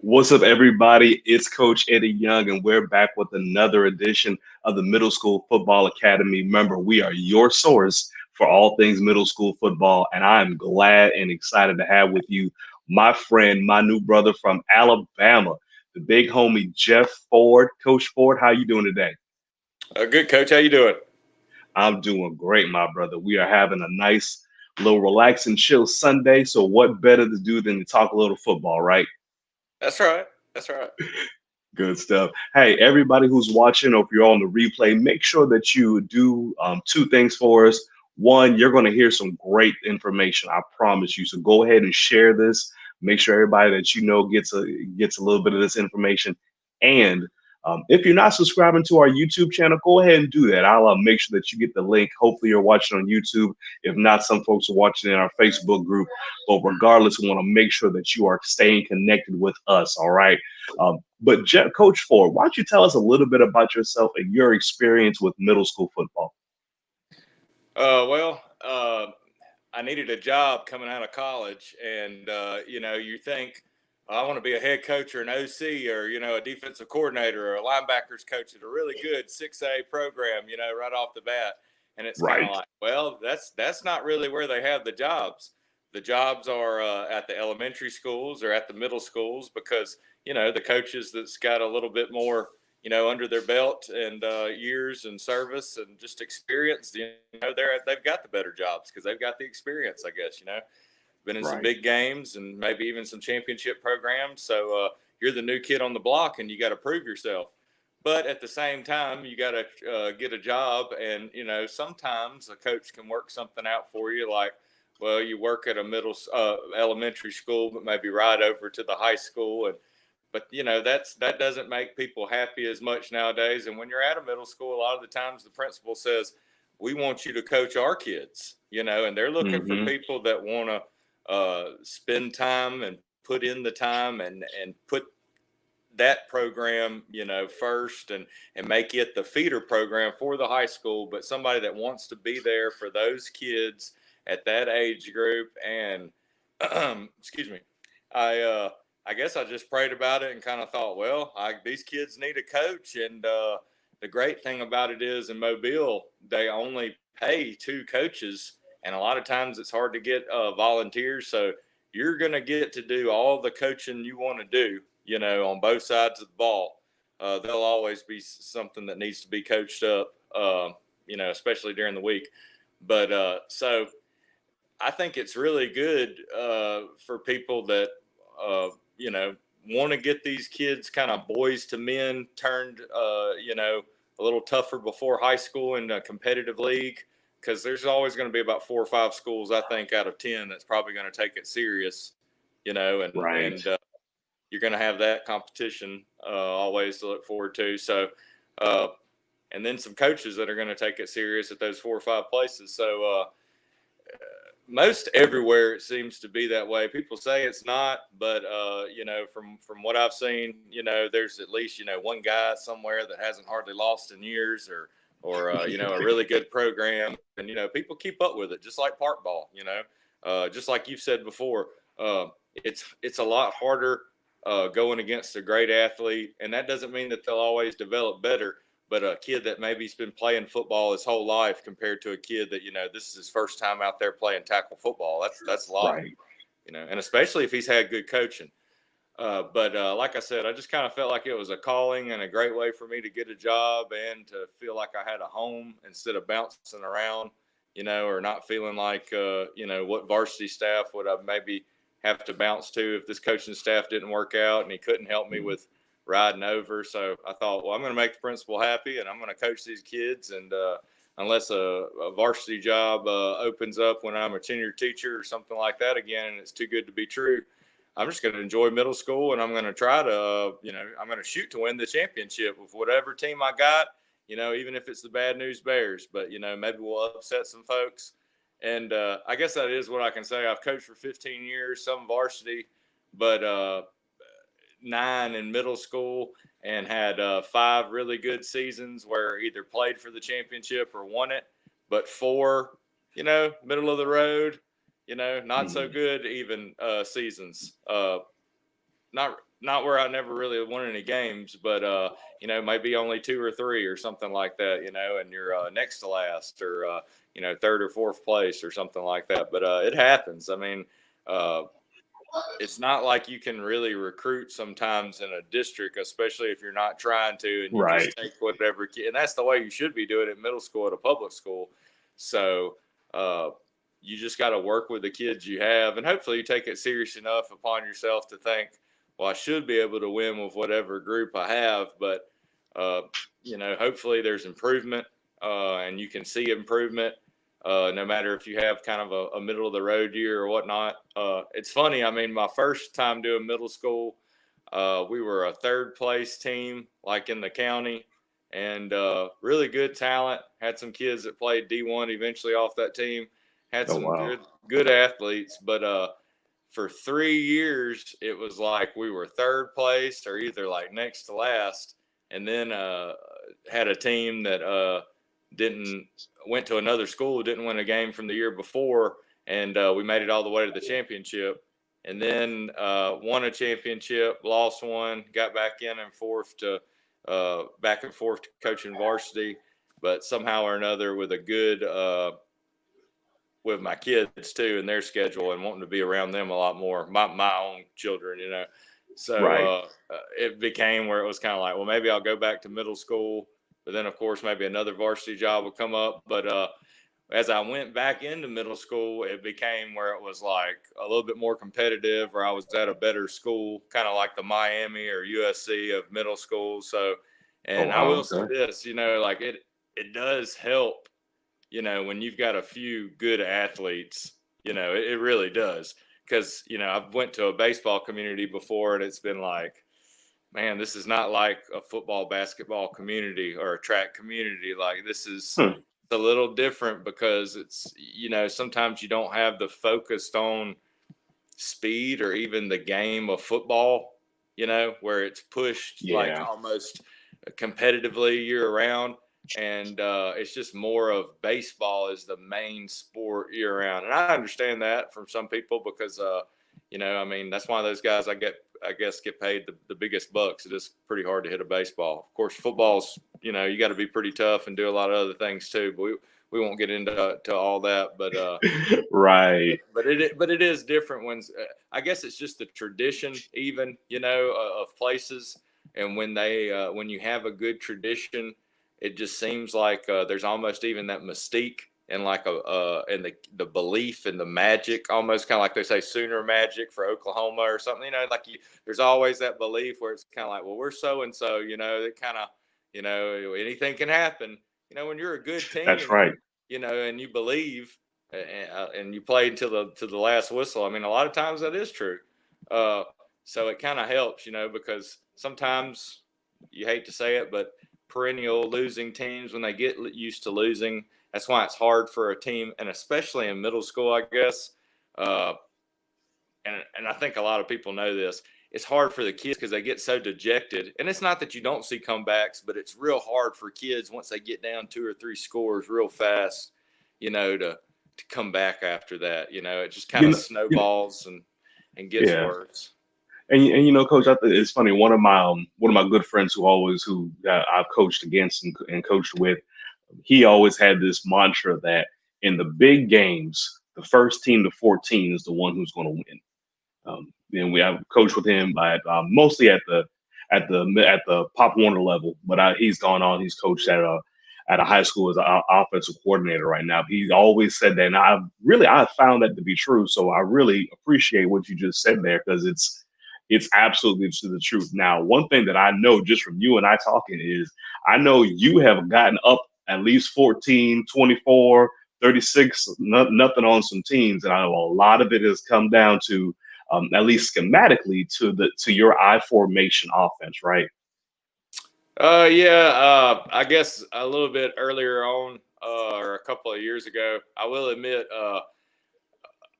What's up, everybody? It's Coach Eddie Young, and we're back with another edition of the Middle School Football Academy. Remember, we are your source for all things middle school football, and I am glad and excited to have with you my friend, my new brother from Alabama, the big homie Jeff Ford. Coach Ford, how you doing today? Good, Coach. How you doing? I'm doing great, my brother. We are having a nice little relaxing, chill Sunday, so what better to do than to talk a little football, right? That's right. That's right. Good stuff. Hey, everybody who's watching, or if you're on the replay, make sure that you do two things for us. One, you're going to hear some great information. I promise you. So go ahead and share this. Make sure everybody that you know gets a little bit of this information. And if you're not subscribing to our YouTube channel, go ahead and do that. I'll make sure that you get the link. Hopefully, you're watching on YouTube. If not, some folks are watching in our Facebook group. But regardless, we want to make sure that you are staying connected with us. All right. But Coach Ford, why don't you tell us a little bit about yourself and your experience with middle school football? I needed a job coming out of college, and you think I want to be a head coach or an OC or a defensive coordinator or a linebackers coach at a really good 6A program, right off the bat, and it's kind of Right. like, well, that's not really where they have the jobs. The jobs are at the elementary schools or at the middle schools because the coaches that's got a little bit more under their belt and years and service and just experience, they've got the better jobs because they've got the experience, I guess, been in some Right. big games and maybe even some championship programs. So you're the new kid on the block and you got to prove yourself. But at the same time, you got to get a job. And, sometimes a coach can work something out for you. Like, well, you work at a elementary school, but maybe right over to the high school. But that doesn't make people happy as much nowadays. And when you're at a middle school, a lot of the times the principal says, we want you to coach our kids, and they're looking for Mm-hmm. people that want to spend time and put in the time and put that program, first and make it the feeder program for the high school, but somebody that wants to be there for those kids at that age group. And excuse me, I guess I just prayed about it and kind of thought, well, these kids need a coach. And the great thing about it is in Mobile, they only pay two coaches. And a lot of times it's hard to get volunteers. So you're going to get to do all the coaching you want to do, on both sides of the ball. There'll always be something that needs to be coached up, especially during the week. But so I think it's really good for people that, want to get these kids kind of boys to men turned, a little tougher before high school in a competitive league. Because there's always going to be about 4 or 5 schools, I think, out of 10 that's probably going to take it serious, Right. and you're going to have that competition always to look forward to. So, uh, and then some coaches that are going to take it serious at those 4 or 5 places. So, most everywhere it seems to be that way. People say it's not, but from what I've seen, there's at least one guy somewhere that hasn't hardly lost in years, or a really good program, and people keep up with it, just like park ball. Just like you've said before, it's a lot harder going against a great athlete, and that doesn't mean that they'll always develop better. But a kid that maybe's been playing football his whole life compared to a kid that this is his first time out there playing tackle football, that's a lot, Right. and especially if he's had good coaching. But like I said, I just kind of felt like it was a calling and a great way for me to get a job and to feel like I had a home instead of bouncing around, or not feeling like, what varsity staff would I maybe have to bounce to if this coaching staff didn't work out and he couldn't help me with riding over. So I thought, well, I'm going to make the principal happy and I'm going to coach these kids. And unless a varsity job opens up when I'm a tenure teacher or something like that again, and it's too good to be true, I'm just going to enjoy middle school, and I'm going to try to, I'm going to shoot to win the championship with whatever team I got, even if it's the Bad News Bears. But, maybe we'll upset some folks. And I guess that is what I can say. I've coached for 15 years, some varsity, but 9 in middle school, and had 5 really good seasons where either played for the championship or won it. But 4, middle of the road, not so good even seasons. Not not where I never really won any games, but maybe only 2 or 3 or something like that, and you're next to last or third or fourth place or something like that. But it happens. I mean, uh, it's not like you can really recruit sometimes in a district, especially if you're not trying to, and you Right. just take whatever kid. And that's the way you should be doing it in middle school at a public school. So uh, you just got to work with the kids you have, and hopefully you take it serious enough upon yourself to think, well, I should be able to win with whatever group I have. But uh, hopefully there's improvement, and you can see improvement no matter if you have kind of a middle of the road year or whatnot. It's funny. I mean, my first time doing middle school, we were a third place team, like in the county, and really good talent. Had some kids that played D1 eventually off that team. Had Oh some wow. good athletes, but for 3 years it was like we were third place or either like next to last, and then had a team that didn't went to another school, didn't win a game from the year before, and we made it all the way to the championship. And then won a championship, lost one, got back in and forth to back and forth to coaching varsity, but somehow or another with a good with my kids too and their schedule and wanting to be around them a lot more, my own children. So Right. it became where it was kind of like, well, maybe I'll go back to middle school, but then of course maybe another varsity job will come up. But as I went back into middle school, it became where it was like a little bit more competitive, or I was at a better school, kind of like the Miami or USC of middle school. So, Oh and I wow. will say Okay. this, like it does help, when you've got a few good athletes, it really does. Because, I've went to a baseball community before and it's been like, man, this is not like a football, basketball community or a track community. Like this is Hmm. a little different because it's, sometimes you don't have the focused on speed or even the game of football, where it's pushed like Yeah. almost competitively year round. And it's just more of baseball is the main sport year round. And I understand that from some people because, I mean, that's one of those guys I guess, get paid the biggest bucks. It is pretty hard to hit a baseball. Of course, football's, you got to be pretty tough and do a lot of other things too. But we won't get into to all that. But Right. but it is different when I guess it's just the tradition, even of places, and when you have a good tradition, it just seems like there's almost even that mystique and like and the belief and the magic, almost kind of like they say Sooner magic for Oklahoma or something. Like there's always that belief where it's kind of like, well, we're so and so, that kind of, anything can happen. When you're a good That's team, right. and you believe and you play until the last whistle. I mean, a lot of times that is true. So it kind of helps, because sometimes you hate to say it, but perennial losing teams, when they get used to losing, that's why it's hard for a team, and especially in middle school, I guess. Uh, and I think a lot of people know this. It's hard for the kids because they get so dejected. And it's not that you don't see comebacks, but it's real hard for kids once they get down 2 or 3 scores real fast, to come back after that. It just kind You of know. snowballs and gets Yeah. worse. And Coach, I think it's funny. One of my good friends who I've coached against and coached with, he always had this mantra that in the big games, the first team to 14 is the one who's going to win. And we have coached with him mostly at the Pop Warner level, but he's gone on. He's coached at a high school as an offensive coordinator right now. He always said that, and I found that to be true. So I really appreciate what you just said there because it's absolutely to the truth. Now, one thing that I know just from you and I talking is I know you have gotten up at least 14, 24, 36, nothing on some teams, and I know a lot of it has come down to at least schematically to your I formation offense, right? Yeah, I guess a little bit earlier on, or a couple of years ago, I will admit,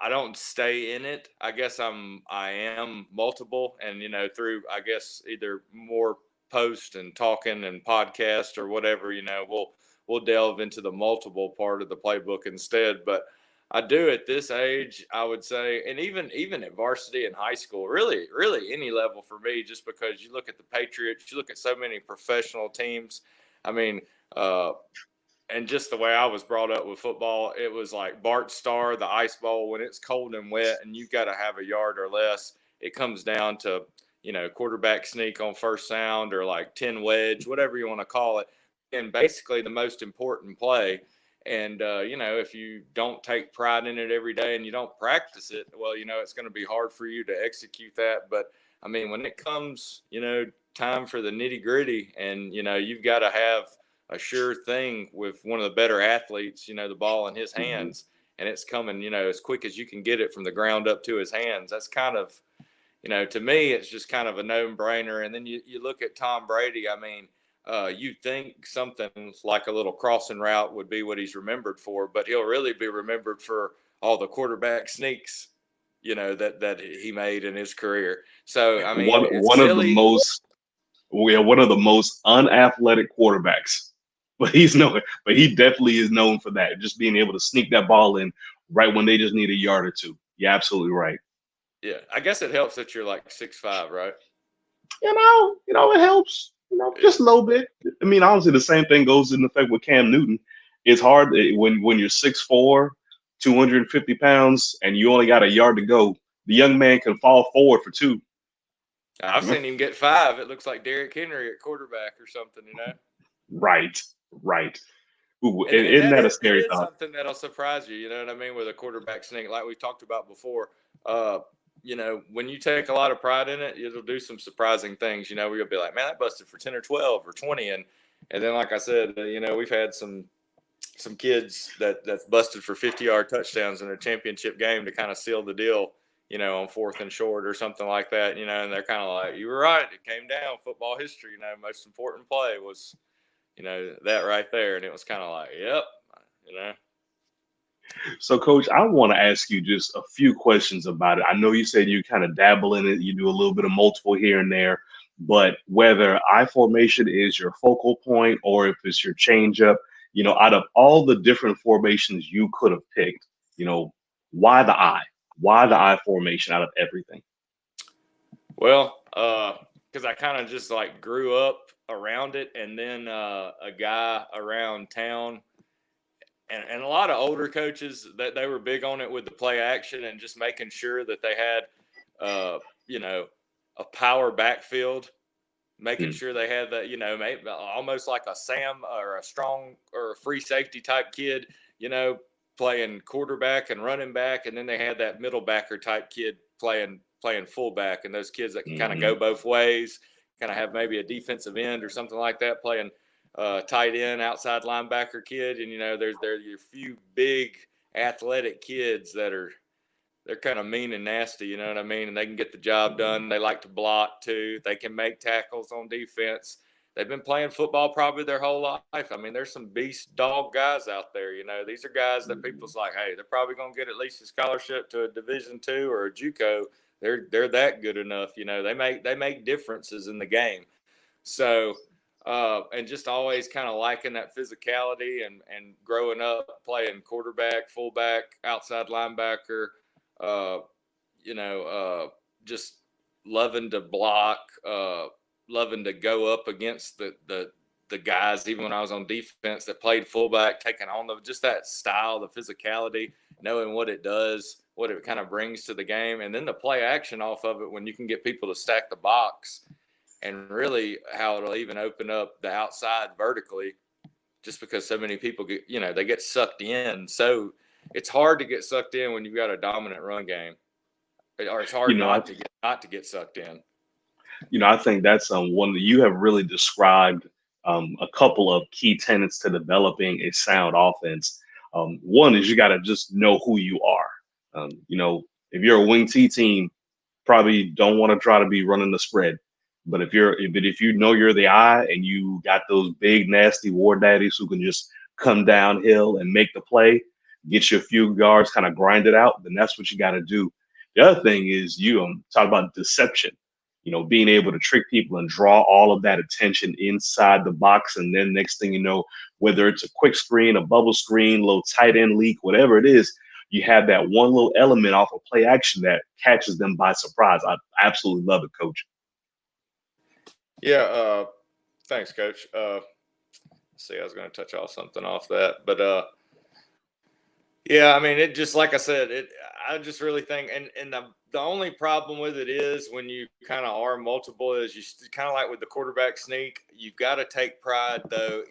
I don't stay in it. I guess I am multiple, and through I guess either more post and talking and podcast or whatever, we'll delve into the multiple part of the playbook instead. But I do at this age, I would say, and even at varsity and high school, really any level for me, just because you look at the Patriots, you look at so many professional teams. I mean, uh, and just the way I was brought up with football, it was like Bart Starr, the ice bowl, when it's cold and wet and you've got to have a yard or less, it comes down to, quarterback sneak on first sound or like 10 wedge, whatever you want to call it. And basically the most important play. And, if you don't take pride in it every day and you don't practice it, well, it's going to be hard for you to execute that. But I mean, when it comes, time for the nitty gritty and, you've got to have a sure thing with one of the better athletes, the ball in his hands and it's coming, as quick as you can get it from the ground up to his hands. That's kind of, to me, it's just kind of a no-brainer. And then you look at Tom Brady. I mean, you think something like a little crossing route would be what he's remembered for, but he'll really be remembered for all the quarterback sneaks, that he made in his career. So, I mean, it's One of the silly. most one of the most unathletic quarterbacks, but but he definitely is known for that, just being able to sneak that ball in right when they just need a yard or two. You're absolutely right. Yeah, I guess it helps that you're like 6'5", right? It helps, Yeah. just a little bit. I mean, honestly, the same thing goes in effect with Cam Newton. It's hard when you're 6'4", 250 pounds, and you only got a yard to go. The young man can fall forward for two. I've seen him get 5. It looks like Derrick Henry at quarterback or something. Right, right. Ooh, And isn't that that a is scary thought? something that'll surprise you. You know what I mean? With a quarterback sneak, like we talked about before. When you take a lot of pride in it, it'll do some surprising things. Where you'll be like, man, that busted for 10 or 12 or 20, and then like I said, we've had some kids that's busted for 50-yard touchdowns in a championship game to kind of seal the deal. On 4th and short or something like that. And they're kind of like, you were right. It came down football history. Most important play was that right there. And it was kind of like, yep, you know. So, Coach, I want to ask you just a few questions about it. I know you said you kind of dabble in it, you do a little bit of multiple here and there, but whether I formation is your focal point or if it's your changeup, out of all the different formations you could have picked, you know, why the I? Why the I formation out of everything? Well, because I kind of just like grew up around it, and then a guy around town, and a lot of older coaches that they were big on it with the play action and just making sure that they had, uh, you know, a power backfield, making Mm, sure they had that, maybe almost like a Sam or a strong or a free safety type kid, you know, playing quarterback and running back, and then they had that middle backer type kid playing fullback, and those kids that can kind of hmm go both ways, kind of have maybe a defensive end or something like that playing tight end, outside linebacker kid, and there's your few big athletic kids that are they're kind of mean and nasty, you know what I mean? And they can get the job done. They like to block too. They can make tackles on defense. They've been playing football probably their whole life. I mean, there's some beast dog guys out there. These are guys that people's like, hey, they're probably going to get at least a scholarship to a Division II or a JUCO. They're that good enough. They make differences in the game. So, and just always kind of liking that physicality and growing up playing quarterback, fullback, outside linebacker, uh, just loving to block, loving to go up against the guys, even when I was on defense that played fullback, taking on just that style, the physicality, knowing what it does, what it kind of brings to the game, and then the play action off of it when you can get people to stack the box, and really how it'll even open up the outside vertically, just because so many people they get sucked in. So it's hard to get sucked in when you've got a dominant run game, or it's You hard know, I not to get sucked in. I think that's one that you have really described a couple of key tenets to developing a sound offense. One is you got to just know who you are. If you're a wing T team, probably don't want to try to be running the spread. But if you know you're the I and you got those big nasty war daddies who can just come downhill and make the play, get you a few yards, kind of grind it out, then that's what you got to do. The other thing is you talk about deception. Being able to trick people and draw all of that attention inside the box, and then next thing you know, whether it's a quick screen, a bubble screen, little tight end leak, whatever it is, you have that one little element off of play action that catches them by surprise. I absolutely love it, Coach. Yeah. Thanks, Coach. See, I was going to touch off something off that, but yeah, I mean, it just like I said, I just really think, and the only problem with it is when you kind of are multiple is you kind of like with the quarterback sneak. You've got to take pride though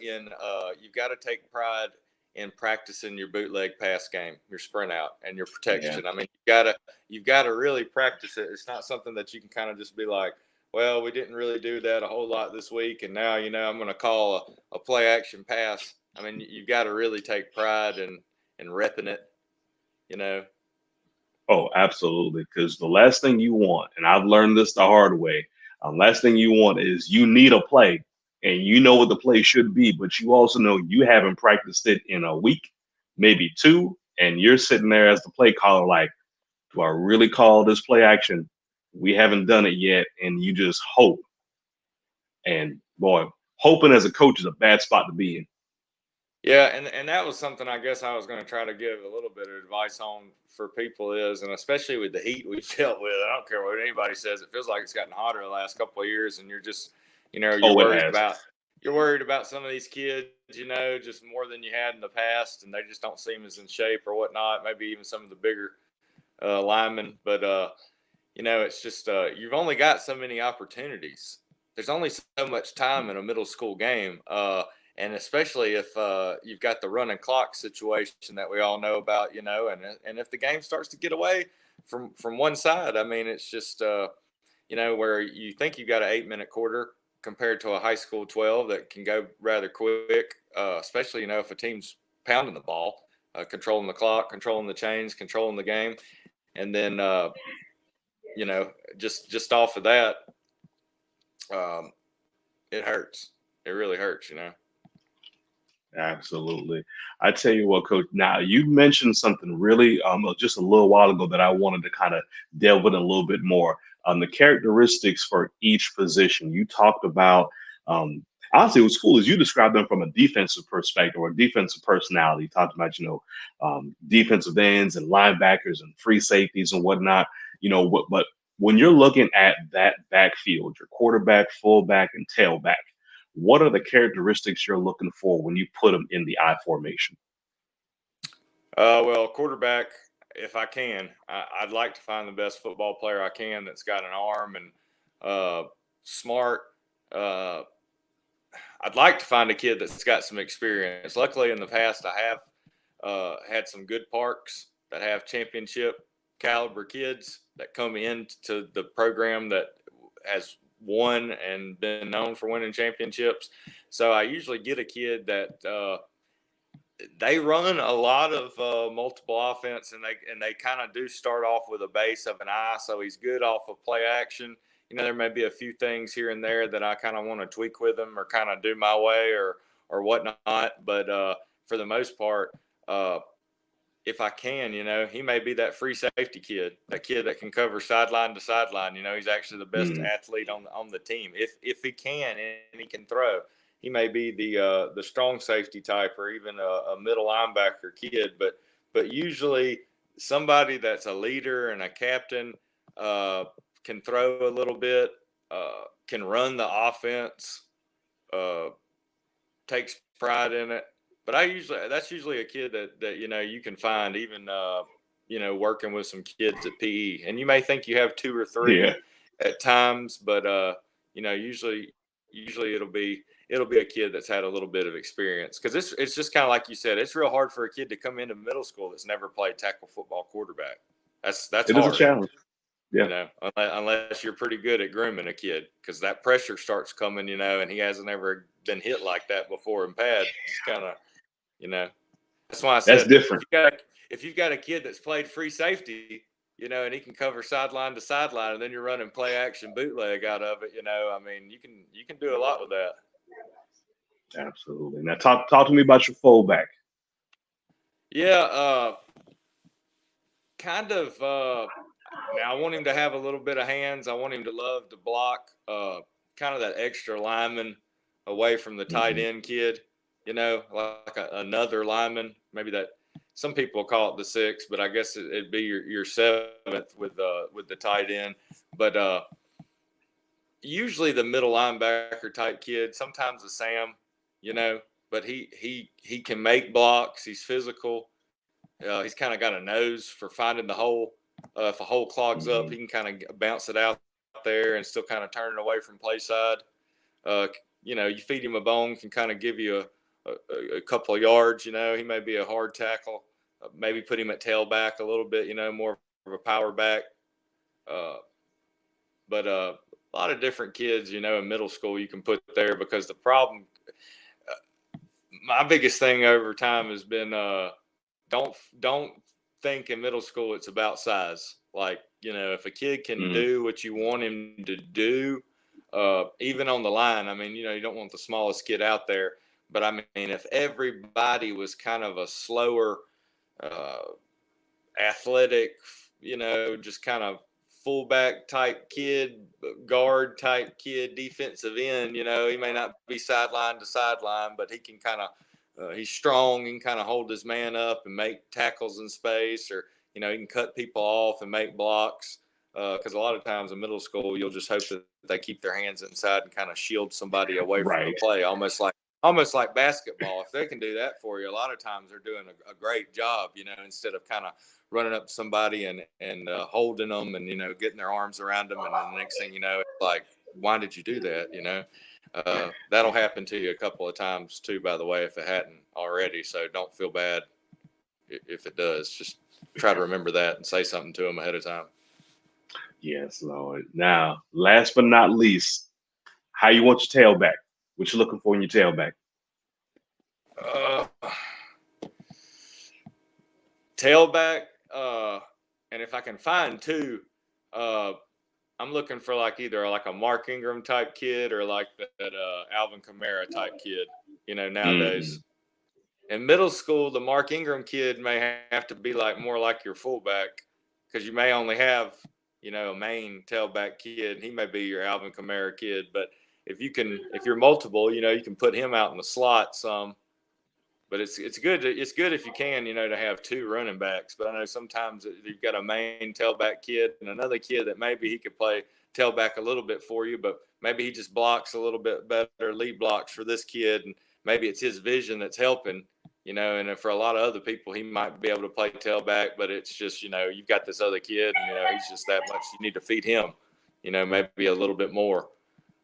in practicing your bootleg pass game, your sprint out, and your Yeah. protection. I mean, you've got to really practice it. It's not something that you can kind of just be like, well, we didn't really do that a whole lot this week, and now I'm going to call a play action pass. I mean, you've got to really take pride in and repping it. Oh, absolutely. Because the last thing you want, and I've learned this the hard way, last thing you want is you need a play and you know what the play should be, but you also know you haven't practiced it in a week, maybe two, and you're sitting there as the play caller, like, do I really call this play action? We haven't done it yet, and you just hope. And boy, hoping as a coach is a bad spot to be in. Yeah, and that was something I guess I was going to try to give a little bit of advice on for people is, and especially with the heat we've dealt with. I don't care what anybody says. It feels like it's gotten hotter the last couple of years, and you're just, you're Oh, it worried has. about some of these kids, just more than you had in the past, and they just don't seem as in shape or whatnot. Maybe even some of the bigger linemen, but it's just you've only got so many opportunities. There's only so much time in a middle school game. And especially if you've got the running clock situation that we all know about, and if the game starts to get away from one side, I mean, it's just where you think you got an 8-minute quarter compared to a high school 12 that can go rather quick, especially if a team's pounding the ball, controlling the clock, controlling the chains, controlling the game, and then just off of that, um, it hurts. It really hurts. Absolutely. I tell you what, Coach. Now you mentioned something really just a little while ago that I wanted to kind of delve in a little bit more. The characteristics for each position. You talked about honestly, what's cool is you described them from a defensive perspective or defensive personality. You talked about, defensive ends and linebackers and free safeties and whatnot. But when you're looking at that backfield, your quarterback, fullback, and tailback, what are the characteristics you're looking for when you put them in the I formation? Well, quarterback, if I can, I'd like to find the best football player I can that's got an arm and smart. Uh, I'd like to find a kid that's got some experience. Luckily, in the past, I have had some good parks that have championship caliber kids that come into the program that has won and been known for winning championships. So I usually get a kid that they run a lot of multiple offense, and they kind of do start off with a base of an eye. So he's good off of play action. There may be a few things here and there that I kind of want to tweak with him or kind of do my way or whatnot. But for the most part, if I can, he may be that free safety kid, that kid that can cover sideline to sideline. He's actually the best Mm, athlete on the team. If he can and he can throw, he may be the strong safety type or even a middle linebacker kid. But usually somebody that's a leader and a captain can throw a little bit, can run the offense, uh, takes pride in it. But that's usually a kid that you can find even working with some kids at PE, and you may think you have two or yeah. three at times, but usually it'll be a kid that's had a little bit of experience because it's just kind of like you said, it's real hard for a kid to come into middle school that's never played tackle football quarterback. That's It is a hard. challenge. Yeah. Unless you're pretty good at grooming a kid, because that pressure starts coming, and he hasn't ever been hit like that before in pads. It's kind of, that's why I That's said different. if you've got a kid that's played free safety, and he can cover sideline to sideline, and then you're running play action bootleg out of it, I mean, you can do a lot with that. Absolutely. Now talk to me about your fullback. Yeah, kind of. Now I want him to have a little bit of hands. I want him to love to block. Kind of that extra lineman away from the tight Hmm. end kid. Like another lineman, maybe that some people call it the 6, but I guess it'd be your 7th with the tight end. But usually the middle linebacker type kid, sometimes a Sam, but he can make blocks. He's physical. He's kind of got a nose for finding the hole. If a hole clogs up, he can kind of bounce it out there and still kind of turn it away from play side. You feed him a bone, can kind of give you a couple of yards. He may be a hard tackle. Maybe put him at tailback a little bit. More of a power back. But a lot of different kids, in middle school you can put there, because the problem, my biggest thing over time has been don't think in middle school it's about size. Like, if a kid can do what you want him to do, even on the line, I mean, you don't want the smallest kid out there. But I mean, if everybody was kind of a slower, athletic, just kind of fullback type kid, guard type kid, defensive end, he may not be sideline to sideline, but he can kind of, he's strong and kind of hold his man up and make tackles in space, or, he can cut people off and make blocks. Because a lot of times in middle school, you'll just hope that they keep their hands inside and kind of shield somebody away from the play, almost like basketball. If they can do that for you, a lot of times they're doing a great job, instead of kind of running up to somebody and holding them and, getting their arms around them. And then the next thing you know, it's like, why did you do that? That'll happen to you a couple of times too, by the way, if it hadn't already. So don't feel bad if it does. Just try to remember that and say something to them ahead of time. Yes, Lord. Now, last but not least, how you want your tailback? What you looking for in your tailback? Tailback, and if I can find two, I'm looking for either a Mark Ingram type kid or that Alvin Kamara type kid. Nowadays. In middle school, the Mark Ingram kid may have to be more like your fullback, because you may only have a main tailback kid. He may be your Alvin Kamara kid, but if you're multiple, you can put him out in the slot some. But it's good. It's good if you can, to have two running backs. But I know sometimes you've got a main tailback kid and another kid that maybe he could play tailback a little bit for you, but maybe he just blocks a little bit better, lead blocks for this kid, and maybe it's his vision that's helping. And for a lot of other people, he might be able to play tailback, but it's just, you've got this other kid, and, he's just that much. You need to feed him, maybe a little bit more.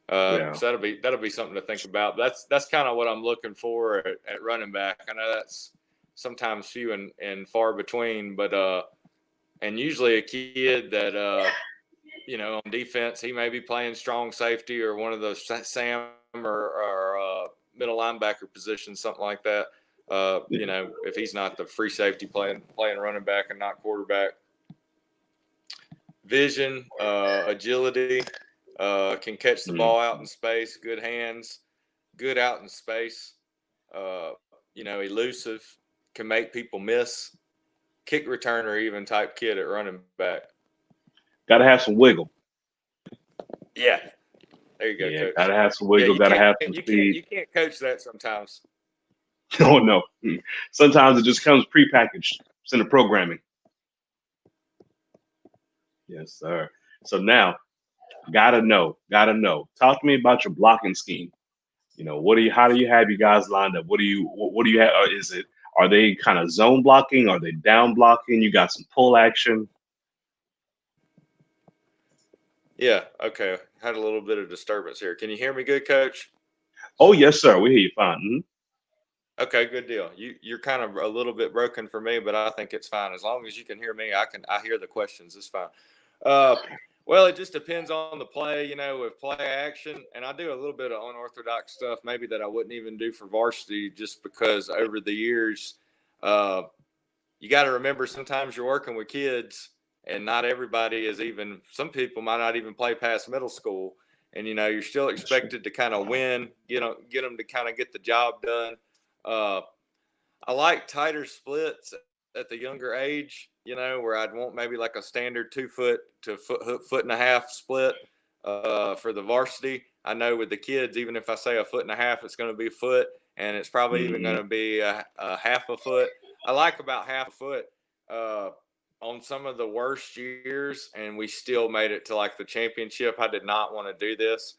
So that'll be something to think about. That's kind of what I'm looking for at running back. I know that's sometimes few and far between, but and usually a kid that on defense, he may be playing strong safety or one of those Sam or middle linebacker positions, something like that. If he's not the free safety playing running back and not quarterback. Vision, agility, can catch the ball out in space, good hands, good out in space, elusive, can make people miss, kick returner even type kid at running back. Got to have some wiggle. Yeah. There you go, yeah, Coach. Got to have some wiggle, got to have some speed. You can't coach that sometimes. Oh, no. Sometimes it just comes prepackaged. It's in the programming. Yes, sir. So now, gotta know. Talk to me about your blocking scheme. How do you have you guys lined up? What do you have? Are they kind of zone blocking? Are they down blocking? You got some pull action? Yeah. Okay. Had a little bit of disturbance here. Can you hear me good, Coach? Oh, yes, sir. We hear you fine. Mm-hmm. Okay, good deal. You're kind of a little bit broken for me, but I think it's fine. As long as you can hear me, I hear the questions. It's fine. Well, it just depends on the play, with play action. And I do a little bit of unorthodox stuff, maybe that I wouldn't even do for varsity, just because over the years, you got to remember sometimes you're working with kids and not everybody is even, some people might not even play past middle school. And, you're still expected to kind of win, get them to kind of get the job done. I like tighter splits at the younger age, where I'd want maybe a standard 2 foot to foot and a half split for the varsity. I know with the kids, even if I say 1.5 feet, it's going to be a foot, and it's probably even going to be a half a foot. I like about half a foot on some of the worst years, and we still made it to like the championship. I did not want to do this.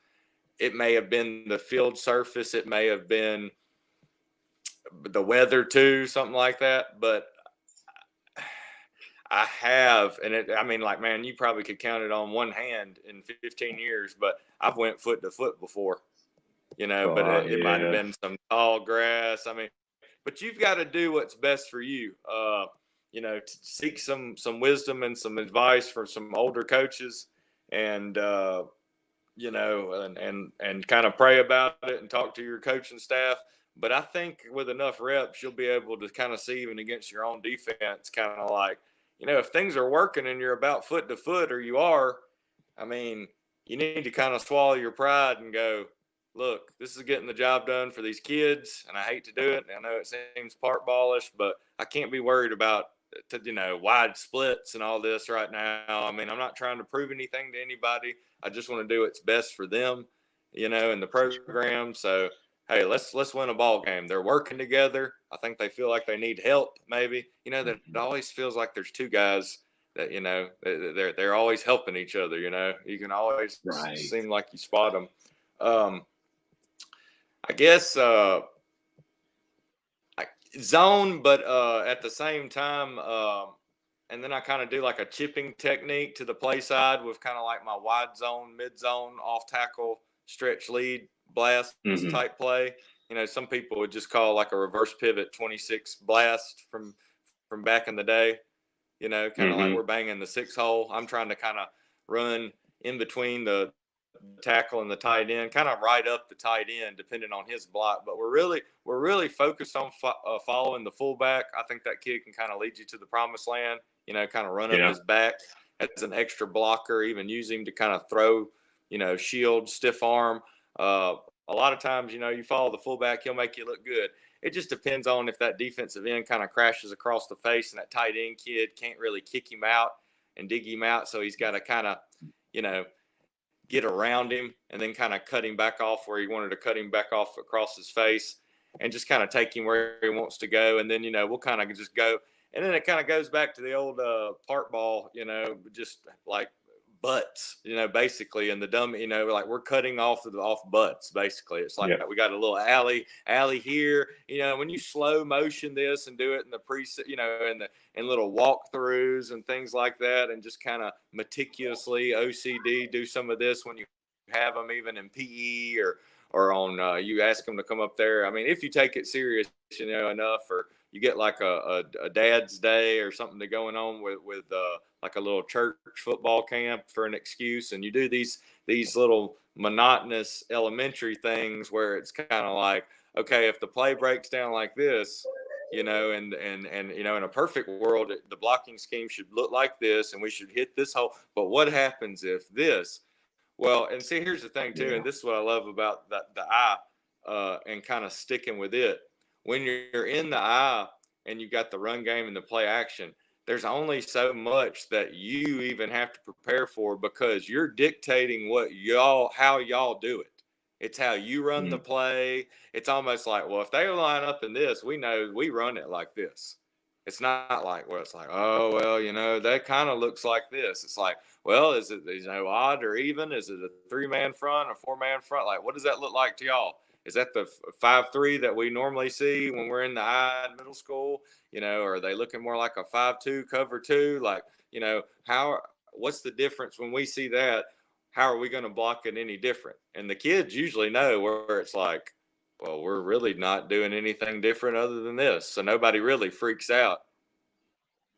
It may have been the field surface, it may have been the weather too, something like that. But I have, and I mean, like, man, you probably could count it on one hand in 15 years, but I've went foot to foot before, but it might have been some tall grass. I mean, but you've got to do what's best for you. To seek some wisdom and some advice from some older coaches, and and kind of pray about it and talk to your coaching staff. But I think with enough reps, you'll be able to kind of see, even against your own defense, kind of like, if things are working and you're about foot to foot, or you are, I mean, you need to kind of swallow your pride and go, look, this is getting the job done for these kids, and I hate to do it. I know it seems part ballish, but I can't be worried about wide splits and all this right now. I mean, I'm not trying to prove anything to anybody. I just want to do what's best for them, in the program. So, hey, let's win a ball game. They're working together. I think they feel like they need help. Maybe that it always feels like there's two guys that they're always helping each other. You can always seem like you spot them. I guess zone, but at the same time, and then I kind of do like a chipping technique to the play side with kind of like my wide zone, mid zone, off tackle, stretch lead, blast type play. Some people would just call like a reverse pivot 26 blast from back in the day. Kind of like we're banging the 6 hole. I'm trying to kind of run in between the tackle and the tight end, kind of right up the tight end, depending on his block. But we're really focused on following the fullback. I think that kid can kind of lead you to the promised land. Kind of run up his back as an extra blocker, even use him to kind of throw, shield, stiff arm. A lot of times, you follow the fullback, he'll make you look good. It just depends on if that defensive end kind of crashes across the face and that tight end kid can't really kick him out and dig him out. So he's got to kind of, get around him and then kind of cut him back off where he wanted to cut him back off across his face, and just kind of take him where he wants to go. And then, we'll kind of just go. And then it kind of goes back to the old part ball, just like butts, basically. And the dumb, like we're cutting off butts, basically. It's like we got a little alley here, when you slow motion this and do it in the preset, and little walkthroughs and things like that, and just kind of meticulously OCD do some of this when you have them even in PE or on you ask them to come up there. I mean, if you take it serious, enough, or you get like a dad's day or something to going on with like a little church football camp for an excuse, and you do these little monotonous elementary things where it's kind of like, okay, if the play breaks down like this, and in a perfect world, the blocking scheme should look like this, and we should hit this hole. But what happens if this? Well, and see, here's the thing too, and this is what I love about the eye, and kind of sticking with it. When you're in the eye and you got the run game and the play action, there's only so much that you even have to prepare for, because you're dictating how y'all do it. It's how you run the play. It's almost like, well, if they line up in this, we know we run it like this. It's not like, well, it's like, oh, well, that kind of looks like this. It's like, well, is it, odd or even? Is it a 3-man front, a 4-man front? Like, what does that look like to y'all? Is that the 5-3 that we normally see when we're in the I in middle school? Or are they looking more like a 5-2 cover 2? Like, what's the difference when we see that? How are we going to block it any different? And the kids usually know where it's like, well, we're really not doing anything different other than this. So nobody really freaks out,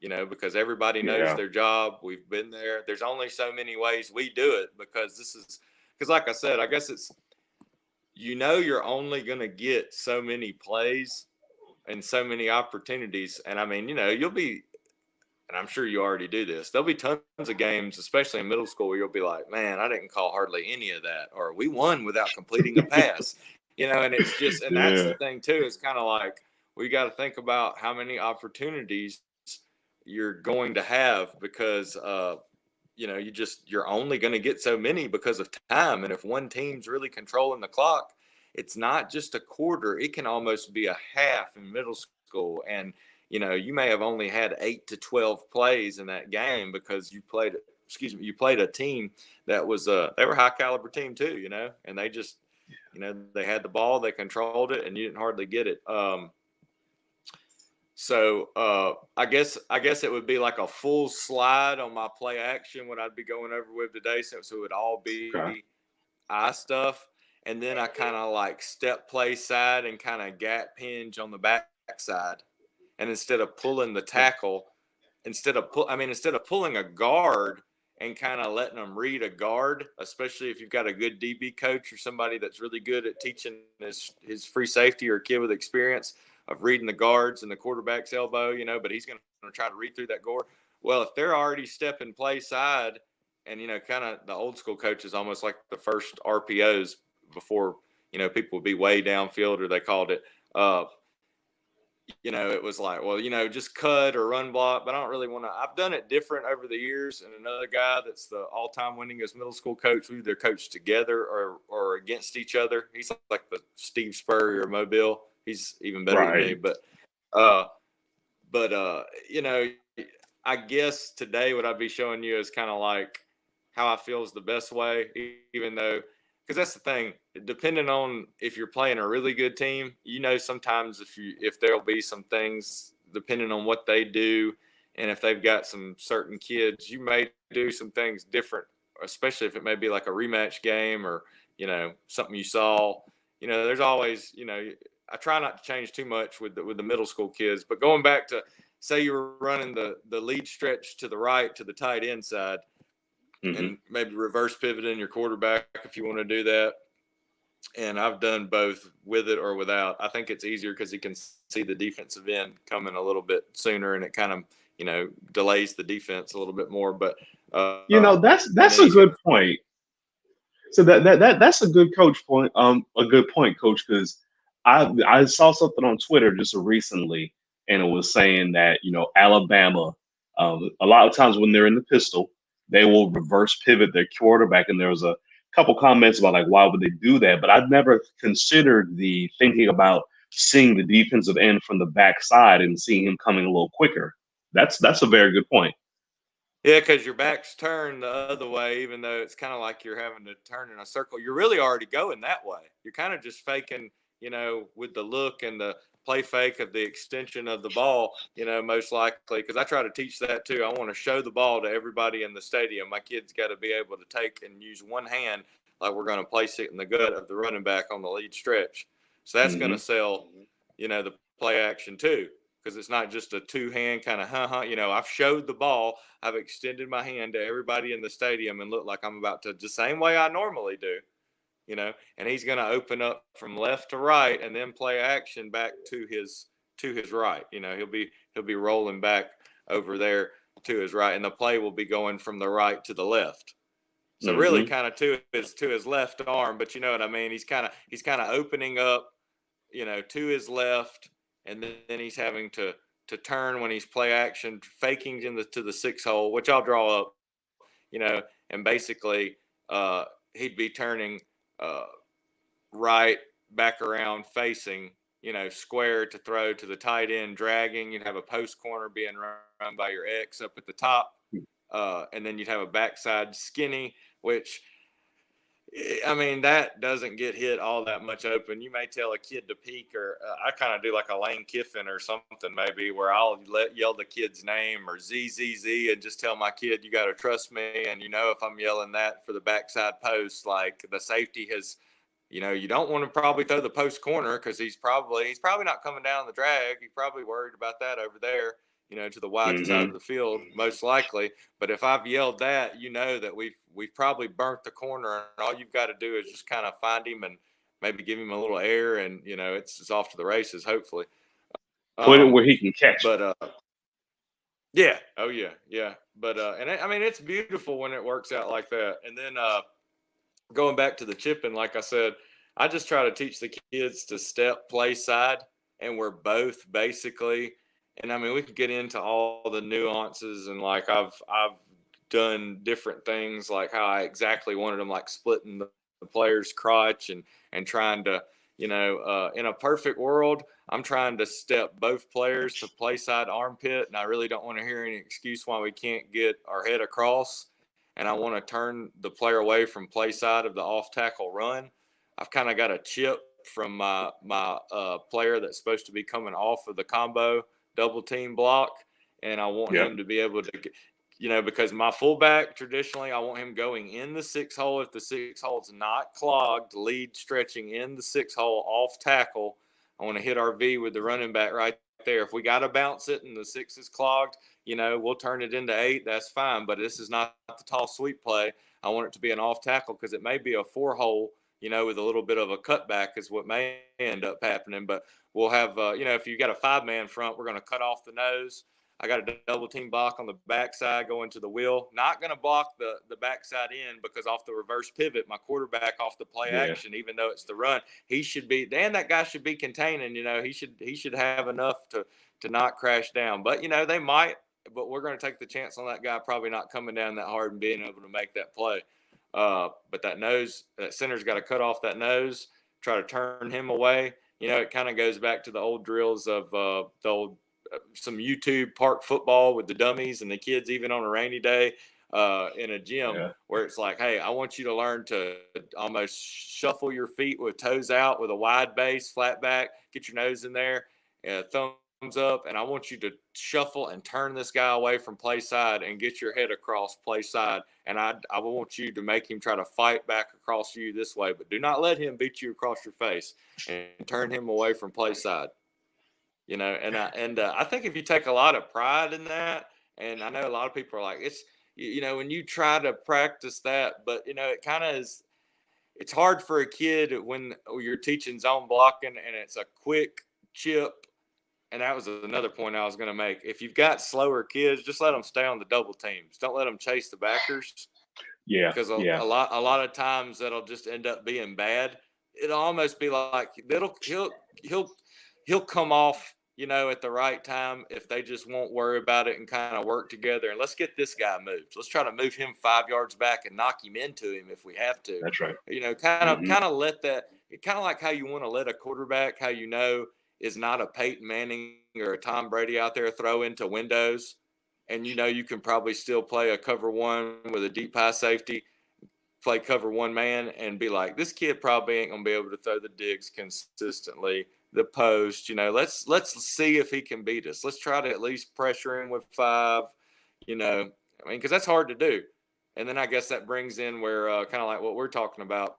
because everybody knows their job. We've been there. There's only so many ways we do it, because like I said, I guess it's, you're only going to get so many plays and so many opportunities. And I mean, you'll be, and I'm sure you already do this, there'll be tons of games, especially in middle school, where you'll be like, man, I didn't call hardly any of that, or we won without completing a pass, and it's just, and that's the thing too. It's kind of like, we got to think about how many opportunities you're going to have, because, you're only going to get so many because of time. And if one team's really controlling the clock, it's not just a quarter. It can almost be a half in middle school. And, you may have only had 8 to 12 plays in that game because you played a team that was, they were a high caliber team too, and they just, they had the ball, they controlled it, and you didn't hardly get it. So I guess it would be like a full slide on my play action what I'd be going over with today, since it would all Okay. be eye stuff. And then I kind of like step play side and kind of gap hinge on the back side. And instead of pulling the tackle, instead of pulling a guard and kind of letting them read a guard, especially if you've got a good DB coach or somebody that's really good at teaching his free safety or a kid with experience of reading the guards and the quarterback's elbow, but he's going to try to read through that guard. Well, if they're already stepping play side, and kind of the old school coaches, almost like the first RPOs before people would be way downfield, or they called it it was like, well, just cut or run block, but I don't really want to. I've done it different over the years. And another guy that's the all-time winningest middle school coach, we either coached together or against each other. He's like the Steve Spurrier or Mobile. He's even better than me. But I guess today what I'd be showing you is kind of like how I feel is the best way, even though, because that's the thing, depending on if you're playing a really good team, sometimes if there'll be some things depending on what they do, and if they've got some certain kids, you may do some things different, especially if it may be like a rematch game or something you saw. There's always I try not to change too much with the middle school kids, but going back to, say you were running the lead stretch to the right to the tight end side, and maybe reverse pivoting your quarterback if you want to do that. And I've done both with it or without. I think it's easier because he can see the defensive end coming a little bit sooner, and it kind of delays the defense a little bit more. But that's a good point. So that's a good a good point, Coach, because I saw something on Twitter just recently, and it was saying that Alabama, a lot of times when they're in the pistol, they will reverse pivot their quarterback, and there was a couple comments about like why would they do that, but I've never considered the thinking about seeing the defensive end from the backside and seeing him coming a little quicker. That's a very good point. Yeah, because your back's turned the other way, even though it's kind of like you're having to turn in a circle. You're really already going that way. You're kind of just faking, with the look and the play fake of the extension of the ball, most likely. Because I try to teach that too. I want to show the ball to everybody in the stadium. My kids got to be able to take and use one hand like we're going to place it in the gut of the running back on the lead stretch. So that's going to sell, the play action too. Because it's not just a two-hand kind of I've showed the ball. I've extended my hand to everybody in the stadium and look like I'm about to, the same way I normally do, and he's going to open up from left to right and then play action back to his right. He'll be rolling back over there to his right, and the play will be going from the right to the left. So really kind of to his left arm, but you know what I mean? He's kind of opening up, to his left. And then he's having to turn when he's play action, faking to the 6 hole, which I'll draw up, and basically he'd be turning right back around facing, square to throw to the tight end, dragging. You'd have a post corner being run by your X up at the top. And then you'd have a backside skinny, which – that doesn't get hit all that much open. You may tell a kid to peek, or I kind of do like a Lane Kiffin or something, maybe, where I'll yell the kid's name or ZZZ and just tell my kid, you got to trust me. And, if I'm yelling that for the backside post, like the safety has, you don't want to probably throw the post corner because he's probably not coming down the drag. He's probably worried about that over there, to the wide side of the field, most likely. But if I've yelled that, that we've probably burnt the corner, and all you've got to do is just kind of find him and maybe give him a little air, and it's off to the races, hopefully. Put it where he can catch. But yeah, oh yeah. But it's beautiful when it works out like that. And then going back to the chipping, like I said, I just try to teach the kids to step play side, and we're both basically. And we can get into all the nuances, and like I've done different things, like how I exactly wanted them, like splitting the player's crotch and trying to, In a perfect world, I'm trying to step both players to play side armpit, and I really don't want to hear any excuse why we can't get our head across. And I want to turn the player away from play side of the off tackle run. I've kind of got a chip from my player that's supposed to be coming off of the combo double team block, and I want Yep. him to be able to, because my fullback traditionally, I want him going in the 6 hole. If the 6 hole's not clogged, lead stretching in the 6 hole off tackle. I want to hit our V with the running back right there. If we got to bounce it and the 6 is clogged, we'll turn it into 8. That's fine. But this is not the tall sweep play. I want it to be an off tackle because it may be a 4 hole, with a little bit of a cutback is what may end up happening. But we'll have, if you got a 5-man front, we're going to cut off the nose. I got a double team block on the backside going to the wheel. Not going to block the backside in because off the reverse pivot, my quarterback off the play action, even though it's the run, he should be. Dan, that guy should be containing. He should have enough to not crash down. But they might. But we're going to take the chance on that guy probably not coming down that hard and being able to make that play. But that center's got to cut off that nose, try to turn him away. It kind of goes back to the old drills of some YouTube park football with the dummies and the kids, even on a rainy day in a gym, where it's like, hey, I want you to learn to almost shuffle your feet with toes out with a wide base, flat back, get your nose in there, thumbs up, and I want you to shuffle and turn this guy away from play side and get your head across play side. And I want you to make him try to fight back across you this way, but do not let him beat you across your face and turn him away from play side. I think if you take a lot of pride in that, and I know a lot of people are like, it's, when you try to practice that, but it kind of is, it's hard for a kid when you're teaching zone blocking and it's a quick chip. And that was another point I was going to make. If you've got slower kids, just let them stay on the double teams. Don't let them chase the backers. Yeah. Because a lot of times that'll just end up being bad. It'll almost be like he'll come off, at the right time if they just won't worry about it and kind of work together. And let's get this guy moved. Let's try to move him 5 yards back and knock him into him if we have to. That's right. Kind of let that. Kind of like how you want to let a quarterback, how is not a Peyton Manning or a Tom Brady out there throw into windows. And you can probably still play a cover one with a deep high safety, play cover one man, and be like, this kid probably ain't gonna be able to throw the digs consistently. The post, let's see if he can beat us. Let's try to at least pressure him with 5. Because that's hard to do. And then I guess that brings in where kind of like what we're talking about,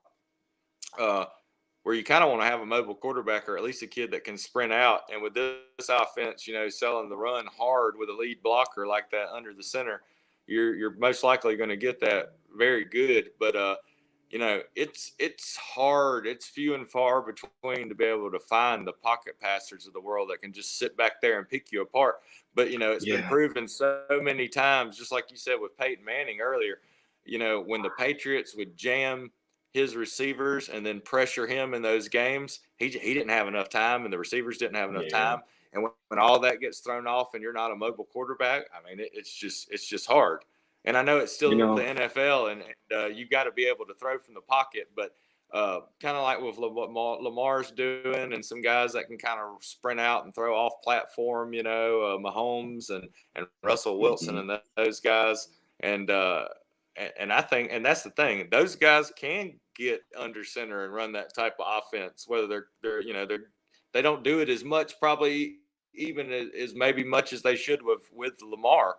where you kind of want to have a mobile quarterback or at least a kid that can sprint out. And with this offense, selling the run hard with a lead blocker like that under the center, you're most likely going to get that very good. But, it's hard. It's few and far between to be able to find the pocket passers of the world that can just sit back there and pick you apart. But, it's been proven so many times, just like you said with Peyton Manning earlier, when the Patriots would jam his receivers and then pressure him in those games, he didn't have enough time and the receivers didn't have enough time. And when all that gets thrown off and you're not a mobile quarterback, it's just hard. And I know it's still the NFL and you got to be able to throw from the pocket, but kind of like with what Lamar's doing and some guys that can kind of sprint out and throw off platform, Mahomes and Russell Wilson and those guys. And I think, and that's the thing, those guys can get under center and run that type of offense, whether they don't do it as much, probably even as maybe much as they should with Lamar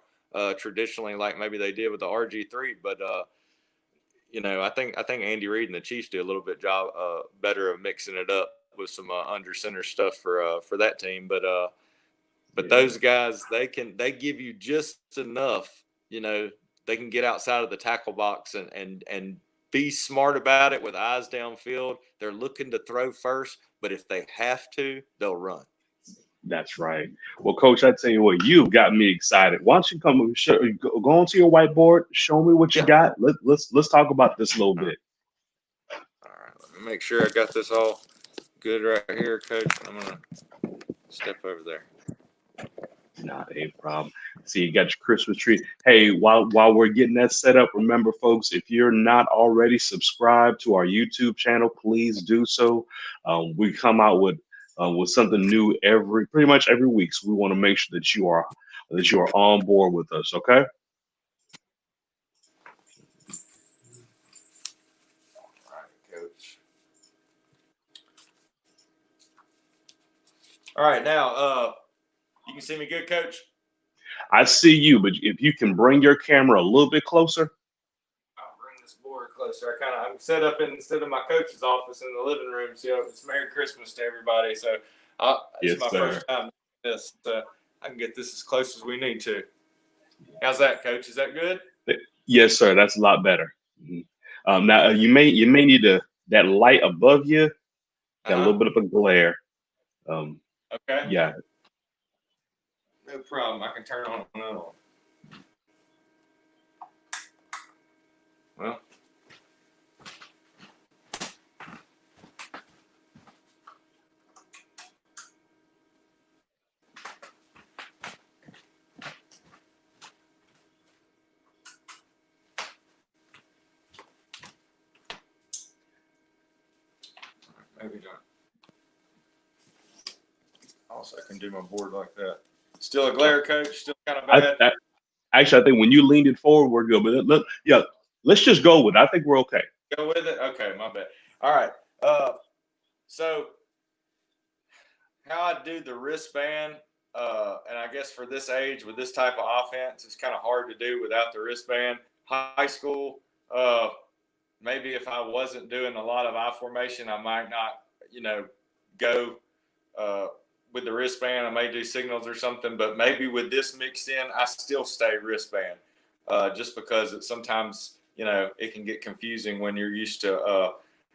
traditionally, like maybe they did with the RG3. But I think Andy Reid and the Chiefs do a little bit better of mixing it up with some under center stuff for that team. But those guys, they give you just enough, they can get outside of the tackle box and be smart about it with eyes downfield. They're looking to throw first, but if they have to, they'll run. That's right. Well, Coach, I tell you what, you've got me excited. Why don't you go onto your whiteboard, show me what you got. Let's talk about this a little bit. All right, let me make sure I got this all good right here, Coach. I'm gonna step over there. Not a problem. See, you got your Christmas tree. Hey, while we're getting that set up, remember, folks, if you're not already subscribed to our YouTube channel, please do so. We come out with something new pretty much every week. So we want to make sure that you are on board with us. Okay. All right, Coach. All right, now you can see me good, Coach. I see you, but if you can bring your camera a little bit closer. I'll bring this board closer. I'm set up instead of my coach's office in the living room. So it's Merry Christmas to everybody. So it's Yes, my sir. first time doing this. I can get this as close as we need to. How's that, Coach? Is that good? Yes, sir. That's a lot better. Mhm. Now you may need that light above you. Got a little bit of a glare. Um, Okay. yeah. No problem. I can turn on another one. Well. Maybe not. Also, I can do my board like that. Still a glare, Coach? Still kind of bad? Actually, I think when you leaned it forward, we're good. But let's just go with it. I think we're okay. Go with it? Okay, my bad. All right. So how I do the wristband, and I guess for this age with this type of offense, it's kind of hard to do without the wristband. High school, maybe if I wasn't doing a lot of I formation, I might not, go with the wristband. I may do signals or something, but maybe with this mixed in, I still stay wristband, just because it sometimes, it can get confusing when you're used to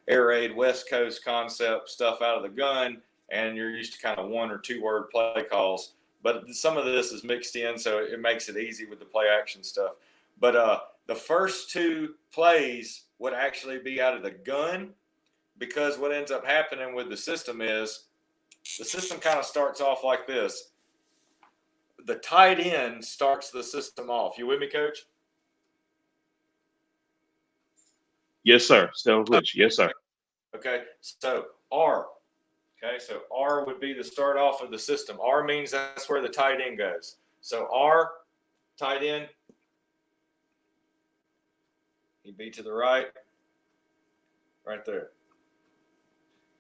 air raid West Coast concept stuff out of the gun, and you're used to kind of 1 or 2 word play calls. But some of this is mixed in, so it makes it easy with the play action stuff. But the first 2 plays would actually be out of the gun, because what ends up happening with the system is the system kind of starts off like this. The tight end starts the system off. You with me, Coach? Yes, sir. Still rich. Yes, sir. Okay, so R. Okay, so R would be the start off of the system. R means that's where the tight end goes. So R, tight end, he'd be to the right there.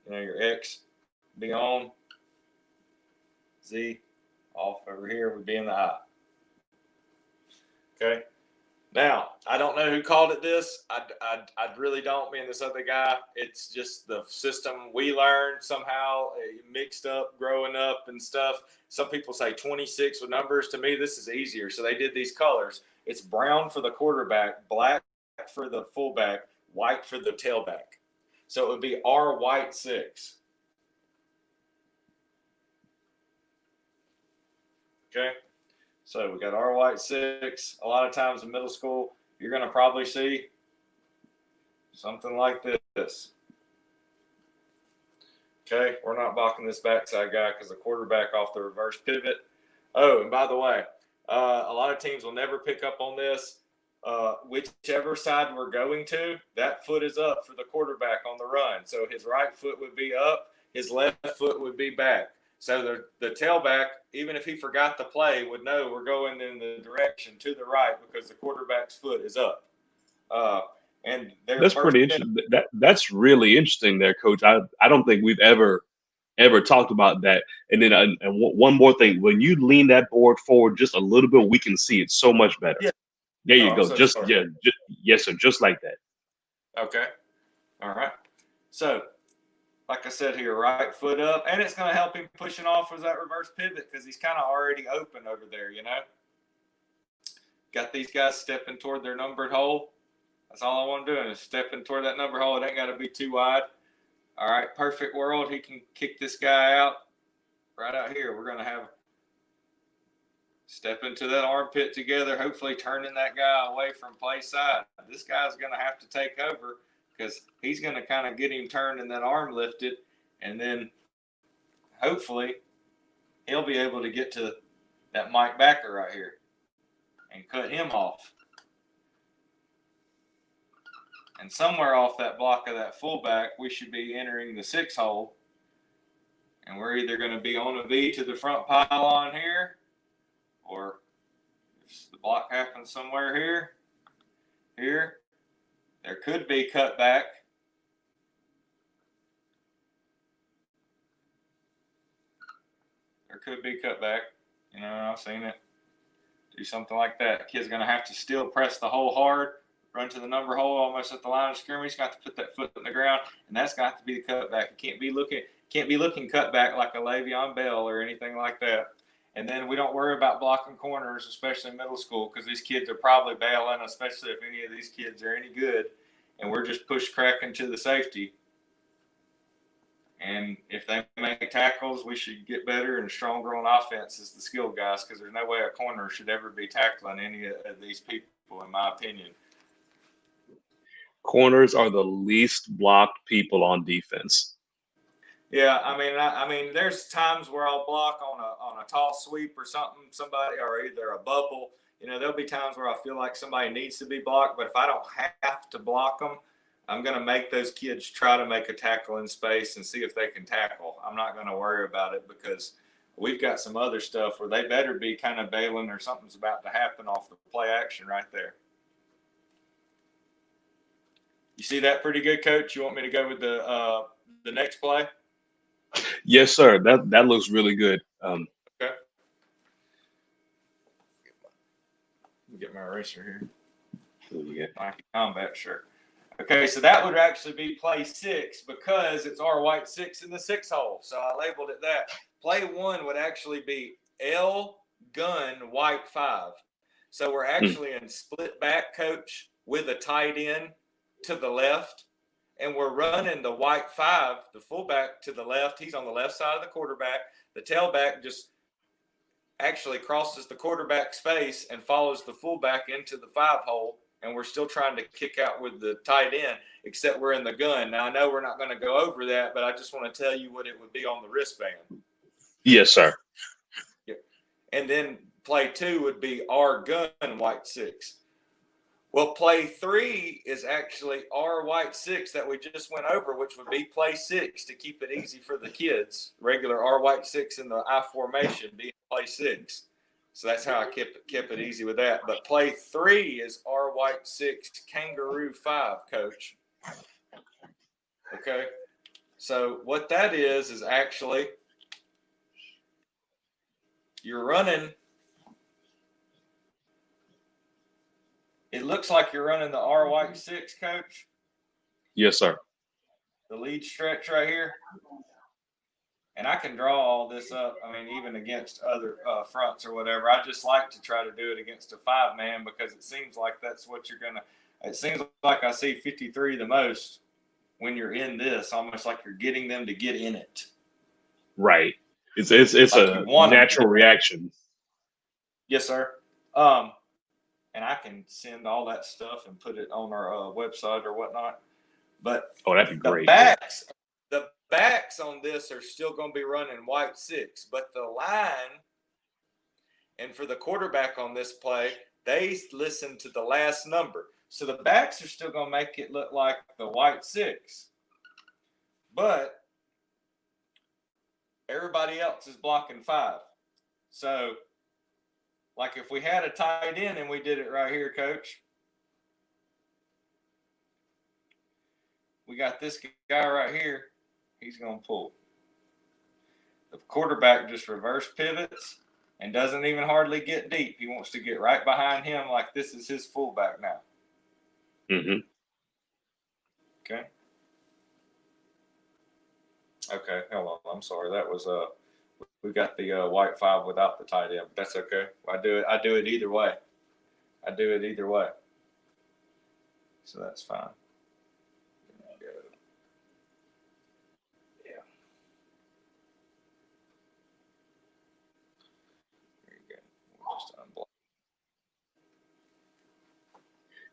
Your X be on. Z off over here would be in the I. Okay. Now, I don't know who called it this. I really don't. Me and this other guy, it's just the system we learned somehow mixed up growing up and stuff. Some people say 26 with numbers. To me, this is easier. So they did these colors. It's brown for the quarterback, black for the fullback, white for the tailback. So it would be R white 6. Okay. So we got R white 6. A lot of times in middle school, you're going to probably see something like this. Okay. We're not blocking this backside guy because the quarterback off the reverse pivot. Oh, and by the way, a lot of teams will never pick up on this. Whichever side we're going to, that foot is up for the quarterback on the run. So his right foot would be up, his left foot would be back. So the tailback, even if he forgot the play, would know we're going in the direction to the right because the quarterback's foot is up. And That's pretty interesting. That's really interesting there, Coach. I don't think we've ever talked about that. And then and one more thing, when you lean that board forward just a little bit, we can see it so much better. Yeah. There you go. Yes, sir. Just like that. Okay. All right. So, like I said here, right foot up, and it's going to help him pushing off with that reverse pivot because he's kind of already open over there, Got these guys stepping toward their numbered hole. That's all I want to do is stepping toward that number hole. It ain't got to be too wide. All right, perfect world. He can kick this guy out right out here. We're going to have step into that armpit together, hopefully turning that guy away from play side. This guy's going to have to take over because he's going to kind of get him turned and that arm lifted, and then hopefully he'll be able to get to that Mike Backer right here and cut him off. And somewhere off that block of that fullback, we should be entering the 6 hole. And we're either going to be on a V to the front pylon here, or if the block happens somewhere here, there could be cutback. There could be cutback. You know, I've seen it. Do something like that. Kid's going to have to still press the hole hard, run to the number hole almost at the line of scrimmage. He's got to put that foot in the ground, and that's got to be the cutback. It can't be looking cutback like a Le'Veon Bell or anything like that. And then we don't worry about blocking corners, especially in middle school, because these kids are probably bailing, especially if any of these kids are any good, and we're just push cracking to the safety. And if they make tackles, we should get better and stronger on offense as the skilled guys, because there's no way a corner should ever be tackling any of these people, in my opinion. Corners are the least blocked people on defense. Yeah, I mean, there's times where I'll block on a tall sweep or somebody, or either a bubble. You know, there'll be times where I feel like somebody needs to be blocked, but if I don't have to block them, I'm going to make those kids try to make a tackle in space and see if they can tackle. I'm not going to worry about it, because we've got some other stuff where they better be kind of bailing or something's about to happen off the play action right there. You see that pretty good, Coach? You want me to go with the next play? Yes, sir. That looks really good. Okay. Let me get my eraser here. Nike Combat shirt. Okay, so that would actually be play 6, because it's our white 6 in the 6 hole. So I labeled it that. Play 1 would actually be L gun white 5. So we're actually in split back, Coach, with a tight end to the left. And we're running the white 5, the fullback, to the left. He's on the left side of the quarterback. The tailback just actually crosses the quarterback's face and follows the fullback into the 5 hole. And we're still trying to kick out with the tight end, except we're in the gun. Now, I know we're not going to go over that, but I just want to tell you what it would be on the wristband. Yes, sir. Yeah. And then play 2 would be our gun white 6. Well, play 3 is actually our white 6 that we just went over, which would be play 6 to keep it easy for the kids. Regular our white 6 in the I formation being play 6. So that's how I kept it easy with that. But play 3 is our white 6 kangaroo 5, Coach. Okay. So what that is actually you're running. It looks like you're running the R white 6, Coach. Yes, sir. The lead stretch right here. And I can draw all this up, I mean, even against other fronts or whatever. I just like to try to do it against a 5-man, because it seems like that's what you're going to – it seems like I see 53 the most when you're in this, almost like you're getting them to get in it. Right. It's like a natural reaction. Yes, sir. And I can send all that stuff and put it on our website or whatnot. But that'd be great. The backs on this are still going to be running white 6, but the line, and for the quarterback on this play, they listen to the last number. So the backs are still going to make it look like the white 6, but everybody else is blocking 5. So, like if we had a tight end and we did it right here, Coach, we got this guy right here. He's going to pull. The quarterback just reverse pivots and doesn't even hardly get deep. He wants to get right behind him like this is his fullback now. Mm-hmm. Okay. Okay, hold on. I'm sorry. That was we got the white 5 without the tight end, but that's okay. I do it either way. So that's fine.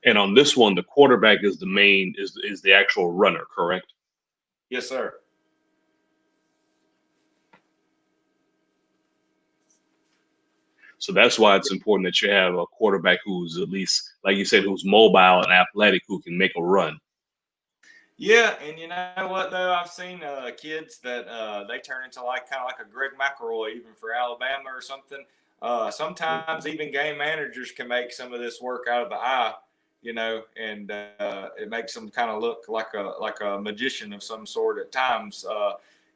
And on this one, the quarterback is the main, is the actual runner, correct? Yes, sir. So that's why it's important that you have a quarterback who's at least, like you said, who's mobile and athletic, who can make a run. Yeah, and you know what though, I've seen kids that they turn into like kind of like a Greg McElroy, even for Alabama or something. Sometimes even game managers can make some of this work out of the eye, you know, and it makes them kind of look like a magician of some sort at times.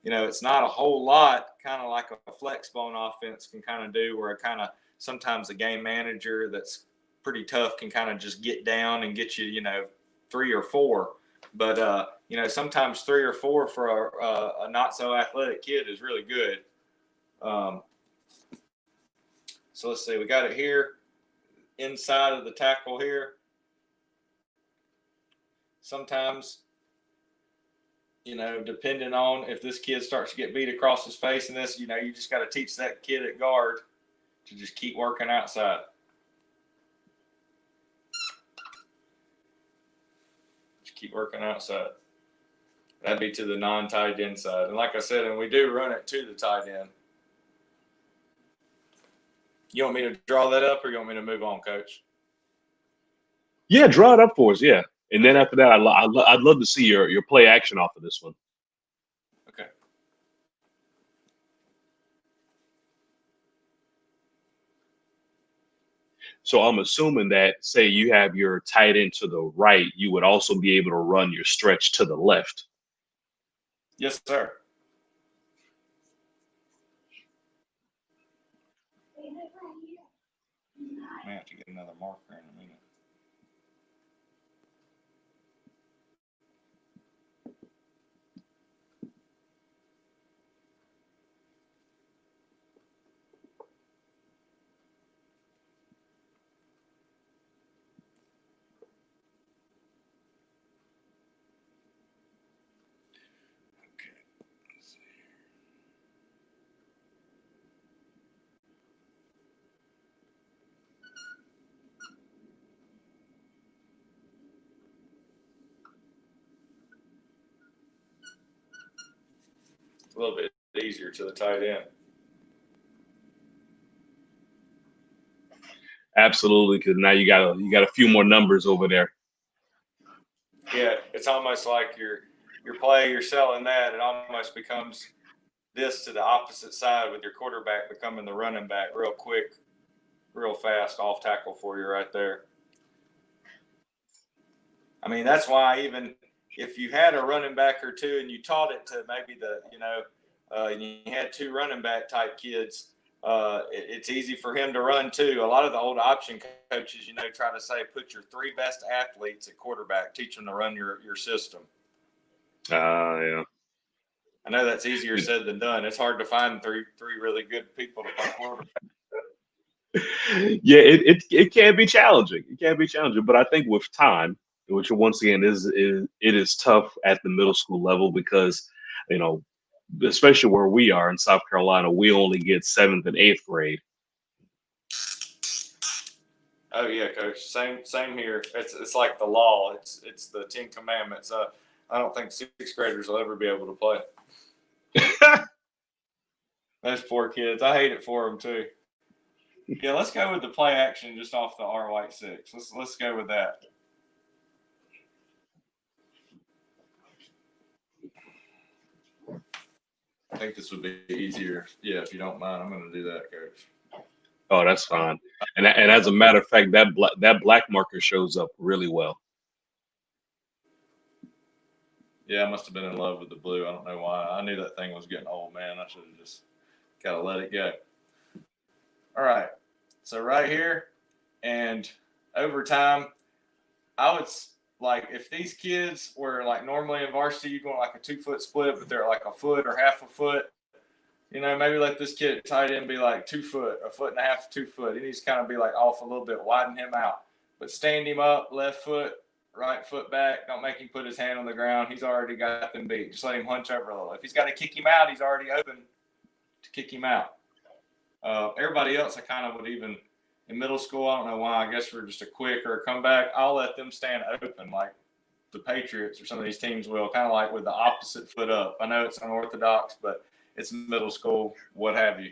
You know, it's not a whole lot, kind of like a flex bone offense can kind of do, where kind of sometimes a game manager that's pretty tough can kind of just get down and get you, you know, 3 or 4. But you know, sometimes 3 or 4 for a not so athletic kid is really good. So let's see, we got it here inside of the tackle here. Sometimes, you know, depending on if this kid starts to get beat across his face and this, you know, you just got to teach that kid at guard to just keep working outside. Just keep working outside. That'd be to the non-tight end side. And like I said, and we do run it to the tight end. You want me to draw that up or you want me to move on, Coach? Yeah, draw it up for us. Yeah. And then after that, I'd love to see your play action off of this one. Okay. So I'm assuming that, say you have your tight end to the right, you would also be able to run your stretch to the left. Yes, sir. I may have to get another marker in a minute. A little bit easier to the tight end. Absolutely, because now you got a few more numbers over there. Yeah, it's almost like your play, you're selling that. It almost becomes this to the opposite side with your quarterback becoming the running back real quick, real fast off tackle for you right there. I mean, that's why even if you had a running back or two and you taught it to maybe you had 2 running back type kids, it's easy for him to run too. A lot of the old option coaches, you know, try to say put your 3 best athletes at quarterback, teach them to run your system. Yeah. I know that's easier said than done. It's hard to find three really good people to play quarterback. Yeah, it can be challenging. It can be challenging, but I think with time, which once again is tough at the middle school level because, you know, especially where we are in South Carolina, we only get 7th and 8th grade. Oh yeah, Coach. Same here. It's like the law. It's the 10 Commandments. I don't think 6th graders will ever be able to play. Those poor kids. I hate it for them too. Yeah, let's go with the play action just off the R White 6. Let's go with that. I think this would be easier. Yeah, if you don't mind, I'm going to do that, Coach. Oh, that's fine. And as a matter of fact, that black marker shows up really well. Yeah, I must have been in love with the blue. I don't know why. I knew that thing was getting old, man. I should have just got to let it go. All right. So right here and over time, I would like if these kids were like normally in varsity, you're going like a 2-foot split, but they're like a foot or half a foot. You know, maybe let this kid tight end be like 2 foot, a foot and a half, 2 foot. He needs to kind of be like off a little bit, widen him out, but stand him up, left foot, right foot back. Don't make him put his hand on the ground. He's already got them beat. Just let him hunch over a little. If he's got to kick him out, he's already open to kick him out. Everybody else, I kind of would even in middle school. I don't know why. I guess for just a quick or a comeback, I'll let them stand open like the Patriots or some of these teams will, kind of like with the opposite foot up. I know it's unorthodox, but it's middle school, what have you.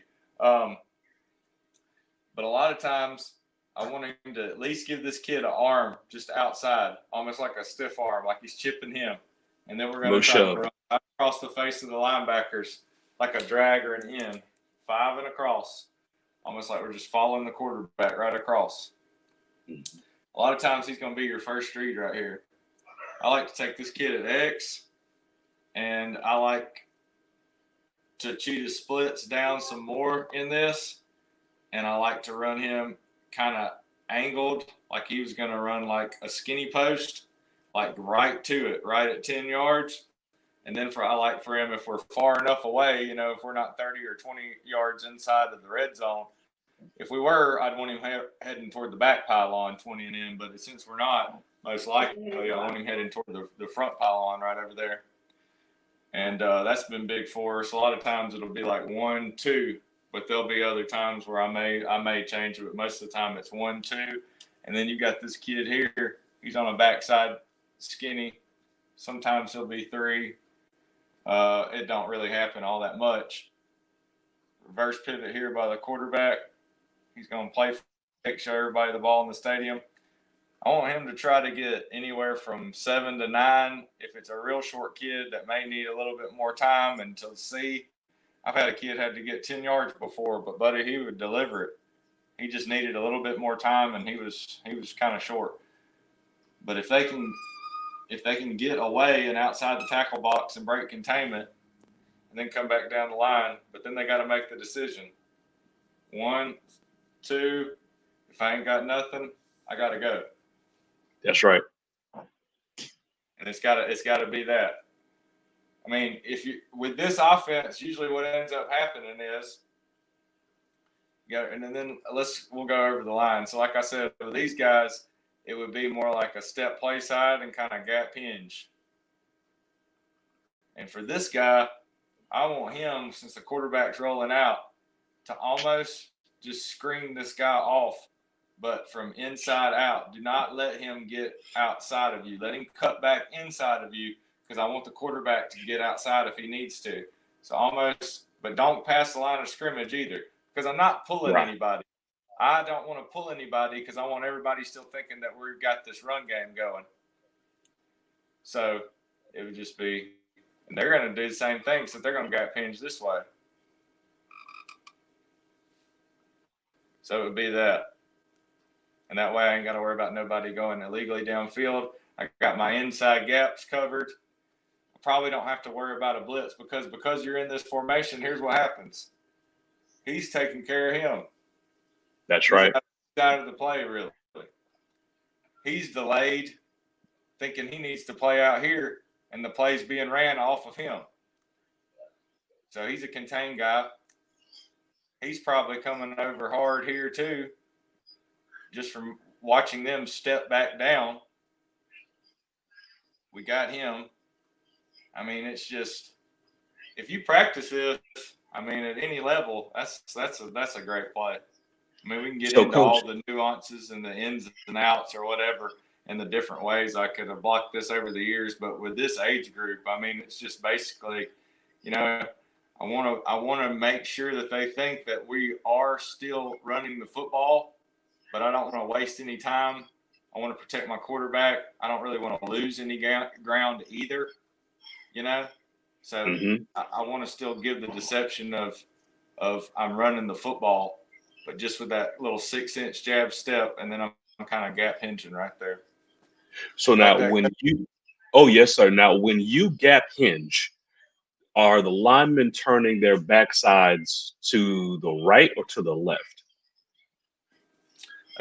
But a lot of times I want him to at least give this kid an arm just outside, almost like a stiff arm, like he's chipping him. And then we're going No to try to shove. run across the face of the linebackers like a drag or an in, 5 and across, almost like we're just following the quarterback right across. A lot of times he's going to be your first read right here. I like to take this kid at X, and I like to cheat his splits down some more in this, and I like to run him kind of angled, like he was going to run like a skinny post, like right to it, right at 10 yards. And then I like for him, if we're far enough away, you know, if we're not 30 or 20 yards inside of the red zone, if we were, I'd want him heading toward the back pylon 20 and in. But since we're not, most likely I want him heading toward the front pylon right over there. And that's been big for us. A lot of times it'll be like 1, 2, but there'll be other times where I may change it. But most of the time it's 1, 2, and then you got this kid here. He's on a backside skinny. Sometimes he'll be 3. It don't really happen all that much. Reverse pivot here by the quarterback. He's going to play, show everybody the ball in the stadium. I want him to try to get anywhere from 7 to 9. If it's a real short kid that may need a little bit more time and to see. I've had a kid had to get 10 yards before, but buddy, he would deliver it. He just needed a little bit more time, and he was kind of short. But if they can get away and outside the tackle box and break containment, and then come back down the line, but then they got to make the decision. 1, 2. If I ain't got nothing, I got to go. That's right. And it's got to be that. I mean, with this offense, usually what ends up happening is, and then we'll go over the line. So like I said, with these guys, it would be more like a step play side and kind of gap hinge. And for this guy, I want him, since the quarterback's rolling out, to almost just screen this guy off, but from inside out. Do not let him get outside of you. Let him cut back inside of you, because I want the quarterback to get outside if he needs to. So almost, but don't pass the line of scrimmage either, because I'm not pulling anybody. I don't want to pull anybody because I want everybody still thinking that we've got this run game going. So it would just be, and they're going to do the same thing, so they're going to gap hinge this way. So it would be that. And that way I ain't got to worry about nobody going illegally downfield. I got my inside gaps covered. I probably don't have to worry about a blitz because you're in this formation, here's what happens. He's taking care of him. That's right. He's out of the play, really. He's delayed, thinking he needs to play out here, and the play's being ran off of him. So he's a contained guy. He's probably coming over hard here too, just from watching them step back down. We got him. I mean, it's just, if you practice this, I mean, at any level, that's a great play. I mean, we can get into all the nuances and the ins and outs or whatever, and the different ways I could have blocked this over the years. But with this age group, I mean, it's just basically, you know, I want to make sure that they think that we are still running the football, but I don't want to waste any time. I want to protect my quarterback. I don't really want to lose any ground either, you know. So I want to still give the deception of I'm running the football, but just with that little 6-inch jab step, and then I'm kind of gap hinging right there. So now yes, sir. Now when you gap hinge, are the linemen turning their backsides to the right or to the left?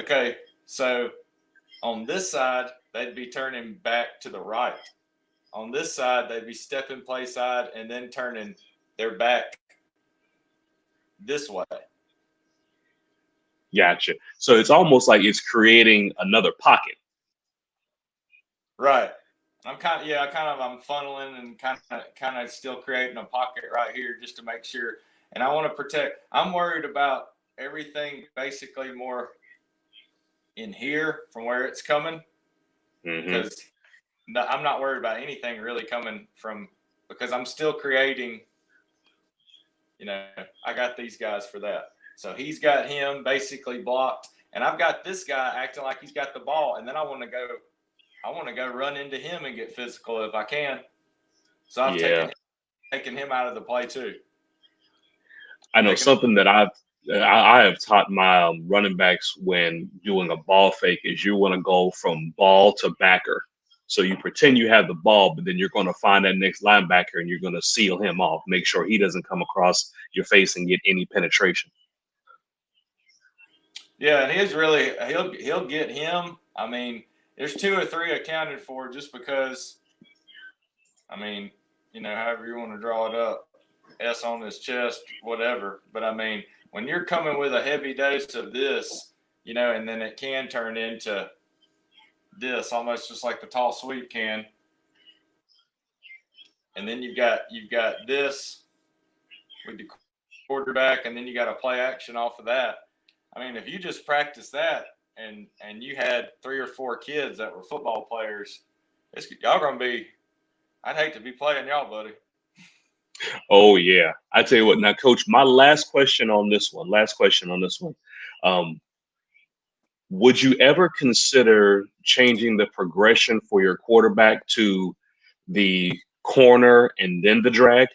Okay, so on this side, they'd be turning back to the right. On this side, they'd be stepping play side and then turning their back this way. Gotcha. So it's almost like it's creating another pocket. Right. I'm funneling and kind of still creating a pocket right here just to make sure. And I want to protect. I'm worried about everything basically more in here from where it's coming, because I'm not worried about anything really coming from, because I'm still creating. You know, I got these guys for that. So he's got him basically blocked, and I've got this guy acting like he's got the ball, and then I want to go run into him and get physical if I can. So I've Yeah. taken him out of the play too. I know Taking something that I have taught my running backs when doing a ball fake is you want to go from ball to backer. So you pretend you have the ball, but then you're going to find that next linebacker and you're going to seal him off, make sure he doesn't come across your face and get any penetration. Yeah, and he's really he'll get him. I mean, there's 2 or 3 accounted for just because. I mean, however you want to draw it up, S on his chest, whatever. But I mean, when you're coming with a heavy dose of this, and then it can turn into this, almost just like the tall sweep can. And then you've got this with the quarterback, and then you got a play action off of that. I mean, if you just practice that and you had 3 or 4 kids that were football players, y'all gonna be. I'd hate to be playing y'all, buddy. Oh yeah, I tell you what. Now, Coach, my last question on this one. Last question on this one. Would you ever consider changing the progression for your quarterback to the corner and then the drag?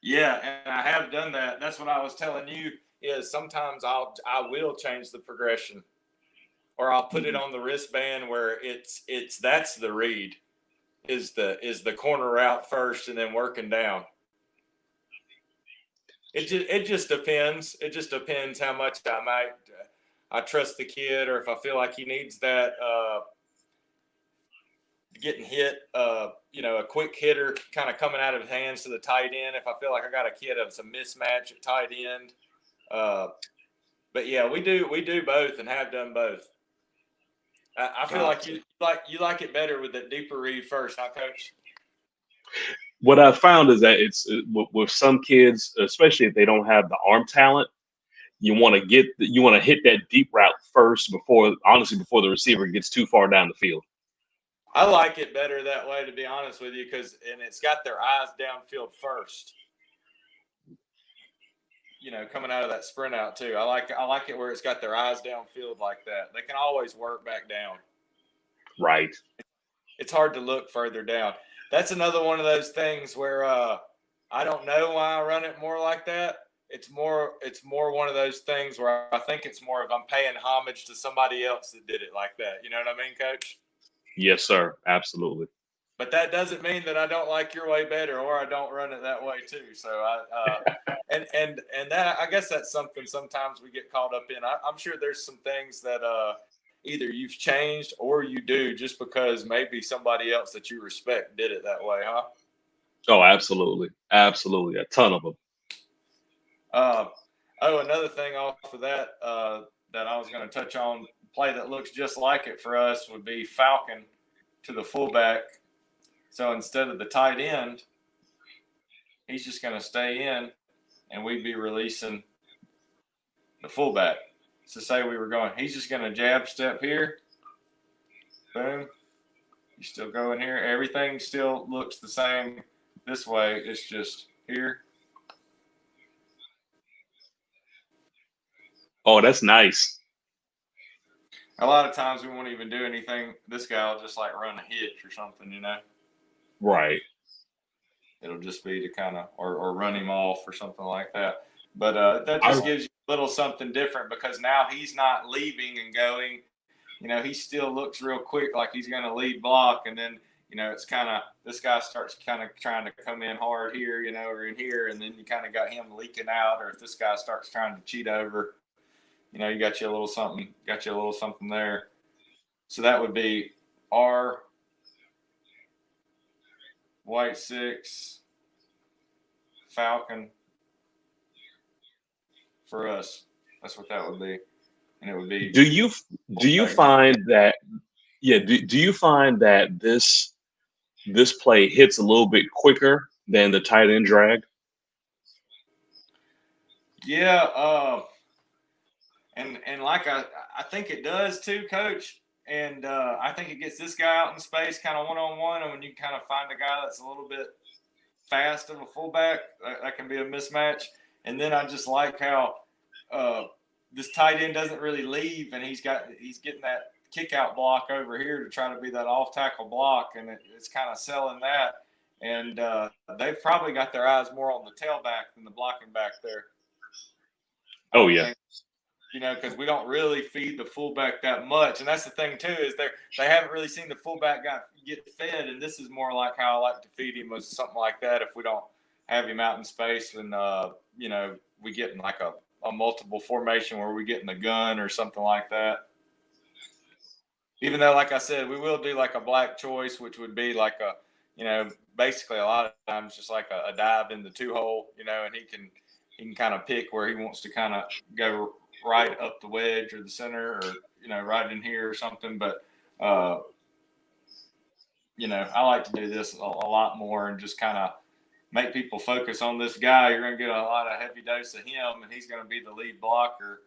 Yeah, and I have done that. That's what I was telling you. Is sometimes I will change the progression, or I'll put it on the wristband where that's the read, is the corner route first and then working down. It just depends. It just depends how much I trust the kid, or if I feel like he needs that getting hit, a quick hitter kind of coming out of his hands to the tight end. If I feel like I got a kid that's a mismatch at tight end. But yeah, we do both and have done both. I feel like you like it better with the deeper read first, huh, Coach? What I found is that it's with some kids, especially if they don't have the arm talent, you want to hit that deep route first before the receiver gets too far down the field. I like it better that way, to be honest with you, and it's got their eyes downfield first. Coming out of that sprint out too. I like it where it's got their eyes downfield like that. They can always work back down. Right. It's hard to look further down. That's another one of those things where I don't know why I run it more like that. It's more one of those things where I think it's more of I'm paying homage to somebody else that did it like that. You know what I mean, Coach? Yes, sir. Absolutely. But that doesn't mean that I don't like your way better, or I don't run it that way too. So and that, I guess that's something sometimes we get caught up in. I'm sure there's some things that either you've changed or you do just because maybe somebody else that you respect did it that way, huh? Oh, absolutely. Absolutely. A ton of them. Another thing off of that that I was going to touch on, play that looks just like it for us would be Falcon to the fullback. So instead of the tight end, he's just going to stay in, and we'd be releasing the fullback. So say we were going, he's just going to jab step here. Boom. You still go in here. Everything still looks the same this way. It's just here. Oh, that's nice. A lot of times we won't even do anything. This guy will just like run a hitch or something, Right. It'll just be to kind of, or run him off or something like that. But that just gives you a little something different, because now he's not leaving and going. He still looks real quick like he's going to lead block. And then, it's kind of, this guy starts kind of trying to come in hard here, or in here. And then you kind of got him leaking out. Or if this guy starts trying to cheat over, you got you a little something there. So that would be R, White 6, Falcon for us. That's what that would be. And it would be. Do you find that? Yeah. Do you find that this play hits a little bit quicker than the tight end drag? Yeah. And like I think it does too, Coach. And I think it gets this guy out in space kind of one-on-one. And when you kind of find a guy that's a little bit fast of a fullback, that can be a mismatch. And then I just like how this tight end doesn't really leave, and he's getting that kick out block over here to try to be that off tackle block, and it's kind of selling that. And they've probably got their eyes more on the tailback than the blocking back there. Oh yeah. Because we don't really feed the fullback that much, and that's the thing too, is they haven't really seen the fullback get fed, and this is more like how I like to feed him, was something like that. If we don't have him out in space, and we get in like a multiple formation where we get in the gun or something like that. Even though, like I said, we will do like a black choice, which would be like basically a lot of times just like a dive in the 2-hole, and he can kind of pick where he wants to kind of go right up the wedge or the center, or right in here or something. But I like to do this a lot more and just kind of make people focus on this guy. You're going to get a lot of heavy dose of him, and he's going to be the lead blocker.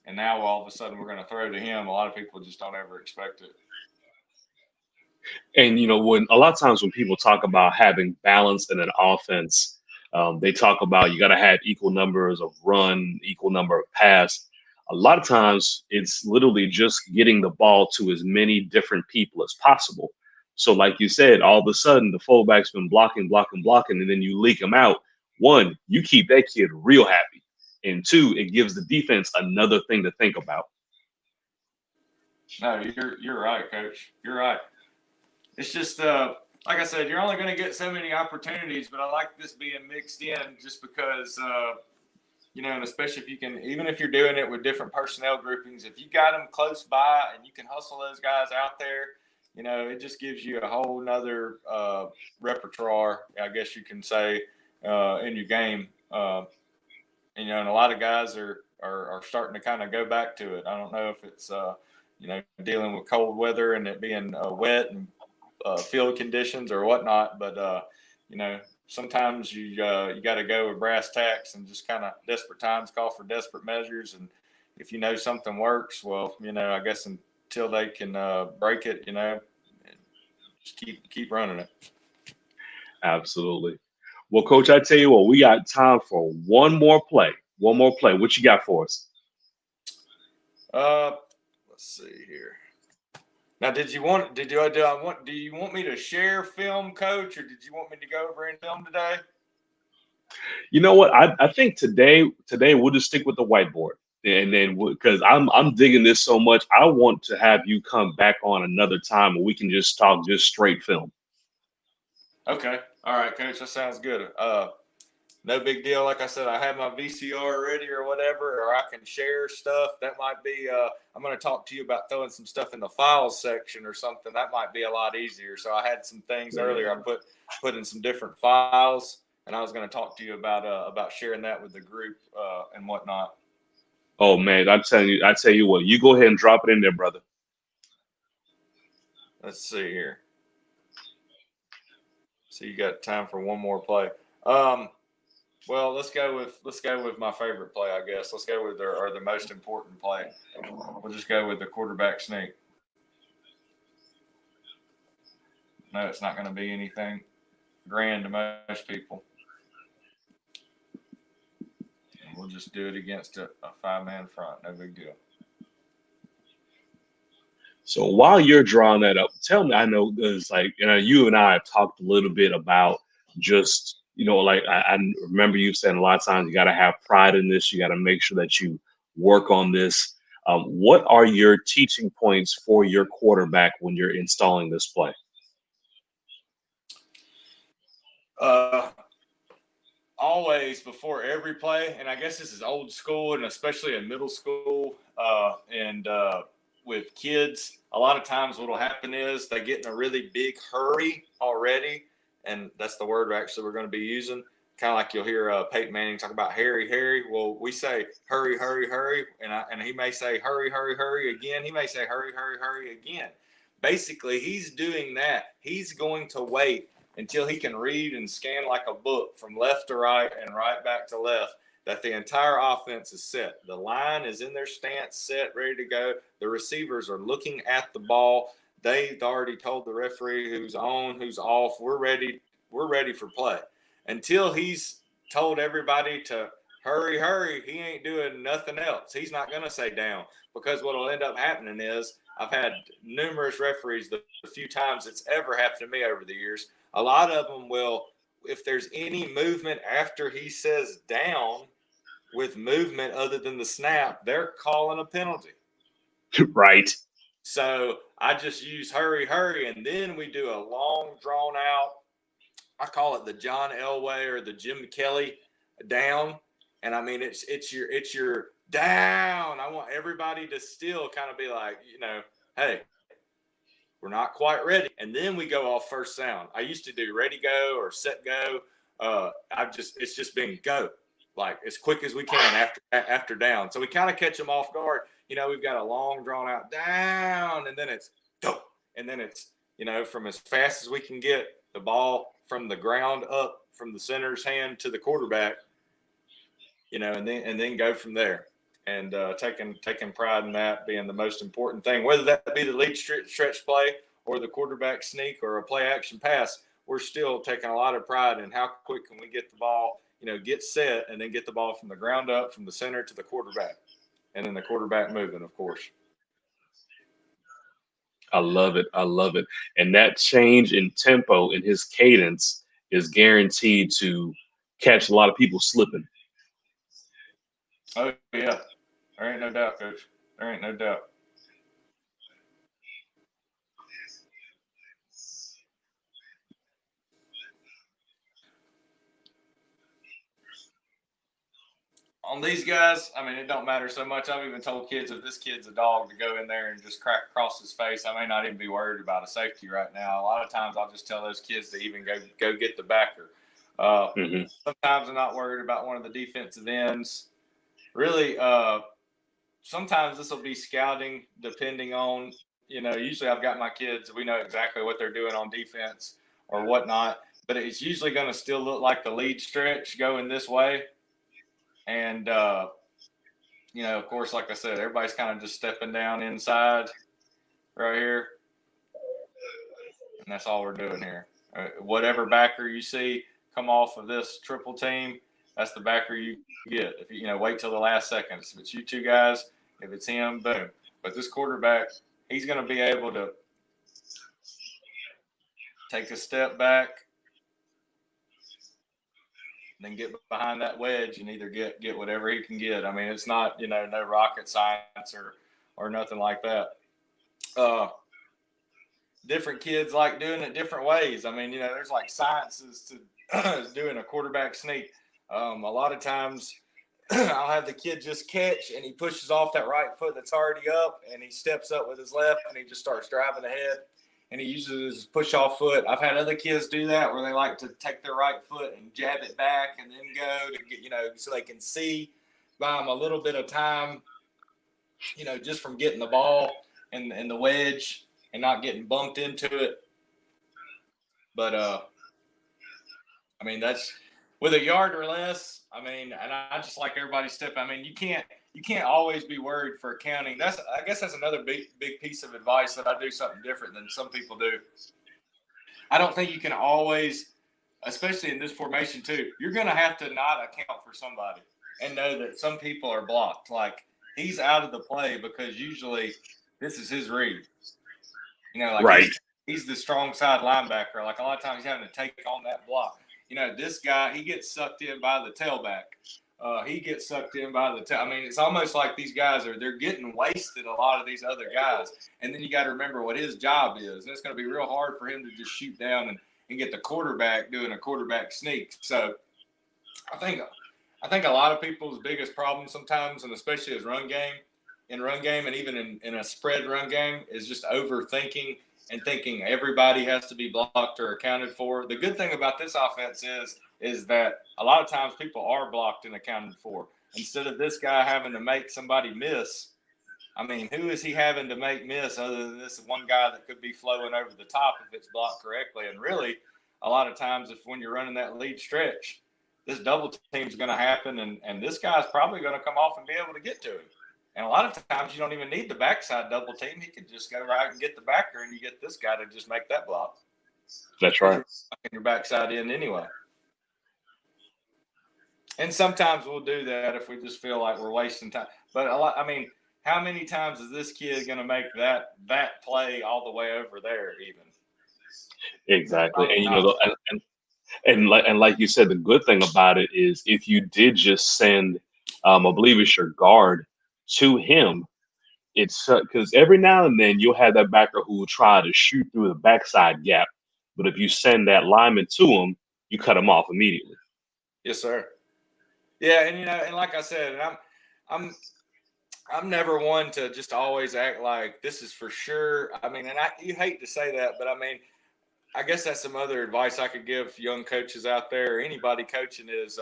And now all of a sudden we're going to throw to him. A lot of people just don't ever expect it. And when a lot of times when people talk about having balance in an offense, they talk about you got to have equal numbers of run, equal number of pass. A lot of times it's literally just getting the ball to as many different people as possible. So like you said, all of a sudden the fullback's been blocking, and then you leak him out. One, you keep that kid real happy. And two, it gives the defense another thing to think about. No, you're right, Coach. You're right. It's just like I said, you're only going to get so many opportunities, but I like this being mixed in just because and especially if you can, even if you're doing it with different personnel groupings, if you got them close by and you can hustle those guys out there, it just gives you a whole nother repertoire, I guess you can say, in your game. And a lot of guys are starting to kind of go back to it. I don't know if it's dealing with cold weather and it being wet and field conditions or whatnot, but sometimes you got to go with brass tacks and just kind of desperate times call for desperate measures. And if something works, well, I guess until they can break it, just keep running it. Absolutely. Well, Coach, I tell you what, we got time for one more play. What you got for us? Let's see here. Now, do you want me to share film, Coach, or did you want me to go over and film today? You know what? I think today we'll just stick with the whiteboard, and then because I'm digging this so much, I want to have you come back on another time where we can just talk just straight film. Okay. All right, Coach. That sounds good. No big deal. Like I said, I have my VCR ready or whatever, or I can share stuff. That might be, I'm going to talk to you about throwing some stuff in the files section or something. That might be a lot easier. So I had some things earlier. I put in some different files, and I was going to talk to you about sharing that with the group and whatnot. Oh man, I tell you what, you go ahead and drop it in there, brother. Let's see here. So you got time for one more play. Well, let's go with my favorite play, I guess. Let's go with the most important play. We'll just go with the quarterback sneak. No, it's not going to be anything grand to most people. We'll just do it against a 5-man front. No big deal. So while you're drawing that up, tell me, I know there's you and I have talked a little bit about just, I remember you saying a lot of times you got to have pride in this. You got to make sure that you work on this. What are your teaching points for your quarterback when you're installing this play? Always before every play, and I guess this is old school, and especially in middle school and with kids, a lot of times what will happen is they get in a really big hurry already, and that's the word we're going to be using. Kind of like you'll hear Peyton Manning talk about hurry. Well, we say hurry, and he may say hurry again. He may say hurry again. Basically, he's doing that. He's going to wait until he can read and scan like a book from left to right and right back to left, that the entire offense is set. The line is in their stance, set, ready to go. The receivers are looking at the ball. They've already told the referee who's on, who's off. We're ready for play. Until he's told everybody to hurry, hurry. He ain't doing nothing else. He's not going to say down, because what will end up happening is I've had numerous referees, the few times it's ever happened to me over the years, a lot of them will, if there's any movement after he says down with movement other than the snap, they're calling a penalty. Right. So I just use hurry, hurry, and then we do a long, drawn out, I call it the John Elway or the Jim Kelly down. And I mean, it's your down. I want everybody to still kind of be like, hey, we're not quite ready. And then we go off first sound. I used to do ready, go, or set, go. It's just been go, like as quick as we can after down. So we kind of catch them off guard. We've got a long drawn out down, and then it's go. And then it's, from as fast as we can get the ball from the ground up from the center's hand to the quarterback, and then go from there. And taking pride in that being the most important thing, whether that be the lead stretch play or the quarterback sneak or a play action pass, we're still taking a lot of pride in how quick can we get the ball, get set, and then get the ball from the ground up, from the center to the quarterback, and then the quarterback moving, of course. I love it. I love it. And that change in tempo in his cadence is guaranteed to catch a lot of people slipping. Oh, yeah. There ain't no doubt, Coach. There ain't no doubt. On these guys, I mean, it don't matter so much. I've even told kids, if this kid's a dog, to go in there and just crack across his face. I may not even be worried about a safety right now. A lot of times I'll just tell those kids to even go get the backer. Sometimes I'm not worried about one of the defensive ends. Really, sometimes this will be scouting depending on, usually I've got my kids, we know exactly what they're doing on defense or whatnot, but it's usually going to still look like the lead stretch going this way. And, of course, like I said, everybody's kind of just stepping down inside right here. And that's all we're doing here. Whatever backer you see come off of this triple team, that's the backer you get. If wait till the last seconds. If it's you two guys, if it's him, boom. But this quarterback, he's going to be able to take a step back, then get behind that wedge and either get whatever he can get. I mean, it's not, no rocket science or nothing like that. Different kids like doing it different ways. I mean, there's like sciences to doing a quarterback sneak. A lot of times I'll have the kid just catch and he pushes off that right foot that's already up and he steps up with his left and he just starts driving ahead. And he uses his push-off foot. I've had other kids do that where they like to take their right foot and jab it back and then go to get, so they can see, buy them a little bit of time, just from getting the ball and the wedge and not getting bumped into it. But, I mean, that's with a yard or less. I mean, and I just like everybody step. I mean, you can't always be worried for accounting. I guess that's another big piece of advice that I do something different than some people do. I don't think you can always, especially in this formation too, you're going to have to not account for somebody and know that some people are blocked. Like he's out of the play because usually this is his read. Right. He's the strong side linebacker. Like a lot of times he's having to take on that block. This guy, he gets sucked in by the tailback. He gets sucked in by the I mean, it's almost like these guys they're getting wasted, a lot of these other guys. And then you got to remember what his job is. And it's going to be real hard for him to just shoot down and get the quarterback doing a quarterback sneak. So I think a lot of people's biggest problem sometimes, and especially in run game and even in a spread run game, is just overthinking and thinking everybody has to be blocked or accounted for. The good thing about this offense is that a lot of times people are blocked and accounted for. Instead of this guy having to make somebody miss, I mean, who is he having to make miss other than this one guy that could be flowing over the top if it's blocked correctly? And really, a lot of times when you're running that lead stretch, this double team is going to happen, and this guy's probably going to come off and be able to get to him. And a lot of times you don't even need the backside double team. He can just go right and get the backer, and you get this guy to just make that block. That's right. Your backside in anyway. And sometimes we'll do that if we just feel like we're wasting time. But I mean, how many times is this kid going to make that play all the way over there? Even Exactly. probably And not. like you said, the good thing about it is if you did just send, I believe it's your guard to him, it's because every now and then you'll have that backer who will try to shoot through the backside gap. But if you send that lineman to him, you cut him off immediately. Yes, sir. Yeah, and and like I said, and I'm I'm never one to just always act like this is for sure. I mean, and you hate to say that, but I mean, I guess that's some other advice I could give young coaches out there or anybody coaching is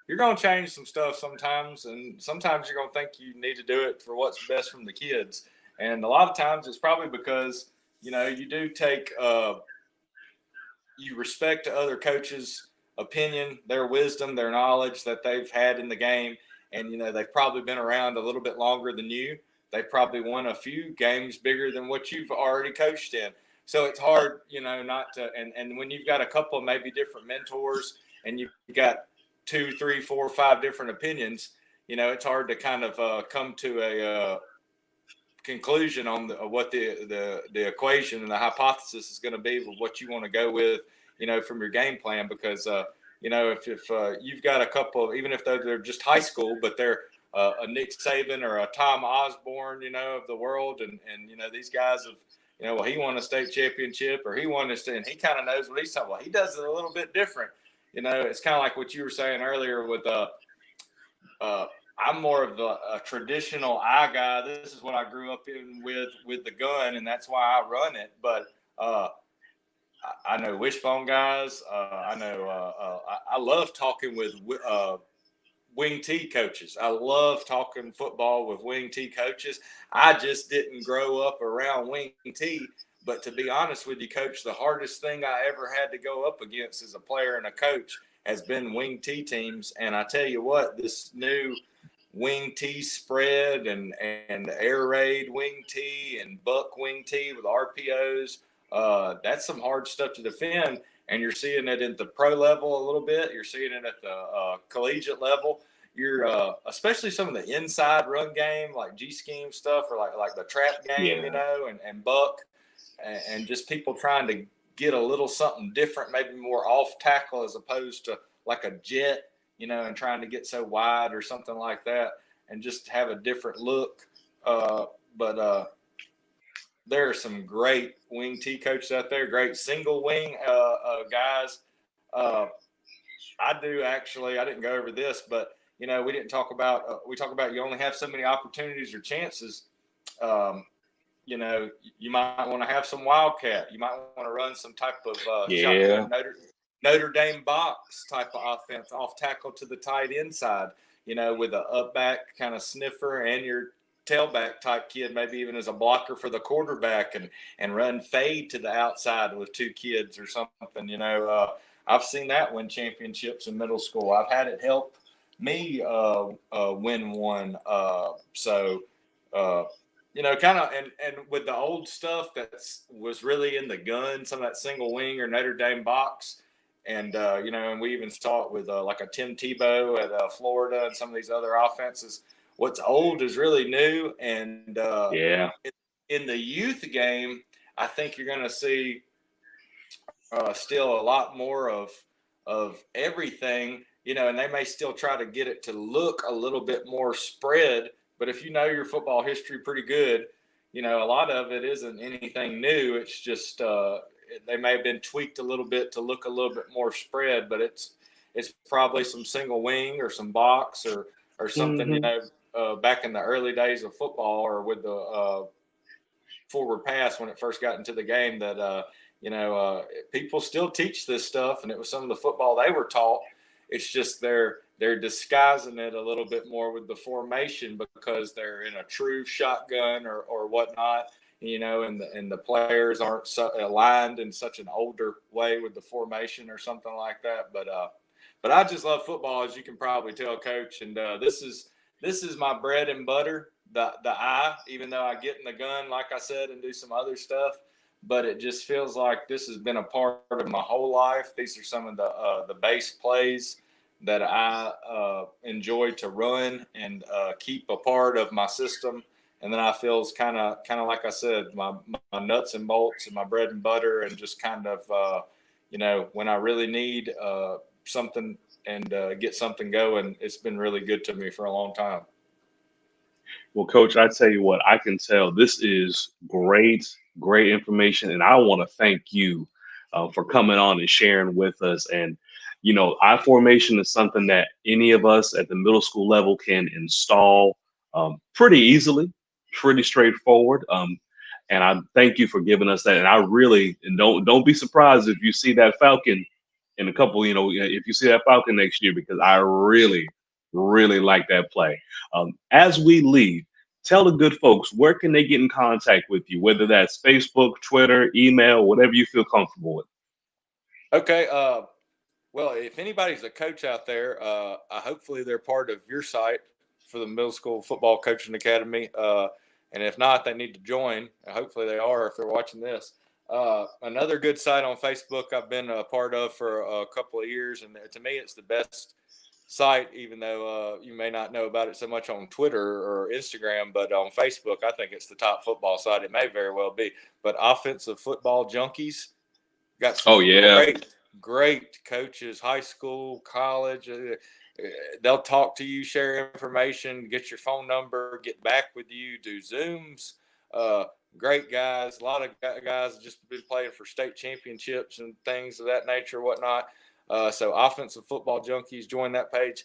you're going to change some stuff sometimes. And sometimes you're going to think you need to do it for what's best from the kids. And a lot of times it's probably because, you do take, you respect other coaches' opinion, their wisdom, their knowledge that they've had in the game. And, they've probably been around a little bit longer than you. They've probably won a few games bigger than what you've already coached in. So it's hard, not to, and when you've got a couple of maybe different mentors and you've got 2, 3, 4, 5 different opinions, it's hard to kind of come to a conclusion on what the equation and the hypothesis is going to be with what you want to go with, from your game plan. Because, if you've got a couple, even if they're just high school, but they're a Nick Saban or a Tom Osborne, of the world. And these guys have, well, he won a state championship or he won this, and he kind of knows what he's talking about. He does it a little bit different. It's kind of like what you were saying earlier with I'm more of a traditional eye guy. This is what I grew up in with the gun, and that's why I run it. But I know wishbone guys. I love talking with wing T coaches. I love talking football with wing T coaches. I just didn't grow up around wing T. But to be honest with you, Coach, the hardest thing I ever had to go up against as a player and a coach has been wing T teams. And I tell you what, this new wing T spread and air raid wing T and buck wing T with RPOs, that's some hard stuff to defend. And you're seeing it at the pro level a little bit. You're seeing it at the collegiate level. You're especially some of the inside run game, like G scheme stuff, or like the trap game, Yeah. and buck, and just people trying to get a little something different, maybe more off tackle as opposed to like a jet, and trying to get so wide or something like that, and just have a different look. But there are some great wing T coaches out there, great single wing guys. Uh, I do actually. I didn't go over this, but we didn't talk about. We talk about you only have so many opportunities or chances. Um, you might want to have some wildcat. You might want to run some type of Yeah. shotgun Notre Dame box type of offense, off tackle to the tight inside. With a up back kind of sniffer and your tailback type kid, maybe even as a blocker for the quarterback, and run fade to the outside with two kids or something. I've seen that win championships in middle school. I've had it help me win one. Kind of, and with the old stuff that was really in the gun, some of that single wing or Notre Dame box. And, and we even saw it with like a Tim Tebow at Florida and some of these other offenses. What's old is really new. And Yeah. in the youth game, I think you're going to see still a lot more of everything, and they may still try to get it to look a little bit more spread. But if you know your football history pretty good, a lot of it isn't anything new. It's just they may have been tweaked a little bit to look a little bit more spread, but it's probably some single wing or some box or something, back in the early days of football or with the forward pass when it first got into the game that people still teach this stuff, and it was some of the football they were taught. It's just they're disguising it a little bit more with the formation because they're in a true shotgun or whatnot, and the players aren't aligned in such an older way with the formation or something like that. But I just love football, as you can probably tell, Coach. And this is my bread and butter. The eye, even though I get in the gun, like I said, and do some other stuff, but it just feels like this has been a part of my whole life. These are some of the base plays that I enjoy to run and keep a part of my system. And then I feel is kind of like I said, my nuts and bolts and my bread and butter, and just kind of when I really need something and get something going, it's been really good to me for a long time. Well, Coach, I tell you what, I can tell this is great, great information, and I want to thank you for coming on and sharing with us. And I formation is something that any of us at the middle school level can install pretty easily, pretty straightforward. And I thank you for giving us that. And I really and don't be surprised if you see that Falcon in a couple. If you see that Falcon next year, because I really, really like that play. As we leave, tell the good folks where can they get in contact with you, whether that's Facebook, Twitter, email, whatever you feel comfortable with. Okay. Well, if anybody's a coach out there, hopefully they're part of your site for the Middle School Football Coaching Academy. And if not, they need to join. Hopefully they are if they're watching this. Another good site on Facebook I've been a part of for a couple of years. And to me, it's the best site, even though you may not know about it so much on Twitter or Instagram. But on Facebook, I think it's the top football site. It may very well be. But Offensive Football Junkies got Oh some yeah. great coaches, high school, college. They'll talk to you, share information, get your phone number, get back with you, do Zooms. Uh, Great guys. A lot of guys just been playing for state championships and things of that nature, whatnot. So Offensive Football Junkies, join that page.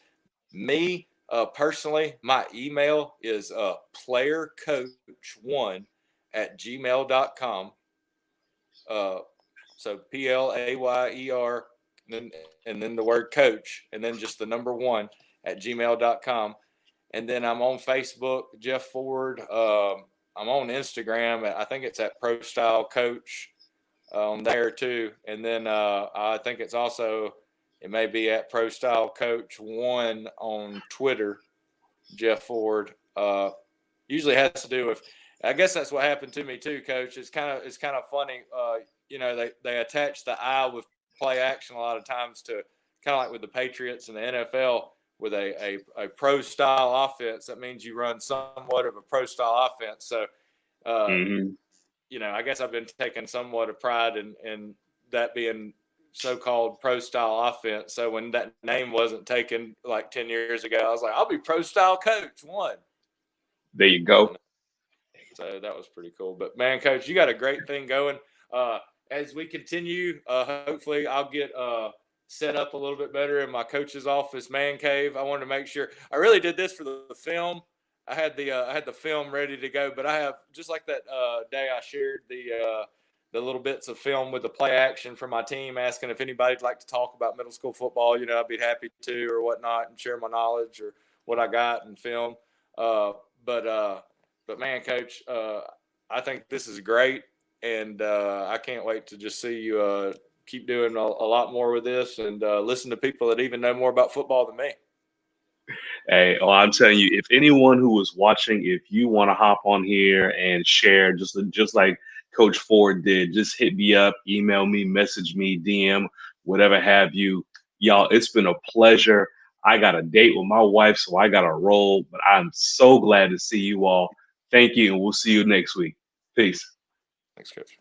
Me personally, my email is playercoach1@gmail.com. So PLAYER, and then the word coach, and then just the number 1 @gmail.com. And then I'm on Facebook, Jeff Ford. I'm on Instagram. I think it's at Pro Style Coach on there too. And then I think it may be at Pro Style Coach 1 on Twitter, Jeff Ford. Usually has to do with, I guess that's what happened to me too, Coach. It's kind of funny. They attach the I with play action a lot of times to kind of like with the Patriots and the NFL with a pro style offense. That means you run somewhat of a pro style offense. So, uh, Hmm. I guess I've been taking somewhat of pride in that being so-called pro style offense. So when that name wasn't taken like 10 years ago, I was like, I'll be pro style coach 1. There you go. So that was pretty cool. But man, Coach, you got a great thing going. Uh, as we continue, hopefully I'll get set up a little bit better in my coach's office man cave. I wanted to make sure I really did this for the film. I had the film ready to go, but I have, just like that day I shared the little bits of film with the play action for my team, asking if anybody'd like to talk about middle school football. I'd be happy to, or whatnot, and share my knowledge or what I got in film. Uh, but but man, Coach, I think this is great, and I can't wait to just see you keep doing a lot more with this, and listen to people that even know more about football than me. Hey, oh, I'm telling you, if anyone who is watching, if you want to hop on here and share, just like Coach Ford did, just hit me up, email me, message me, DM, whatever have you. Y'all, it's been a pleasure. I got a date with my wife, so I got to roll. But I'm so glad to see you all. Thank you, and we'll see you next week. Peace. Thanks, Coach.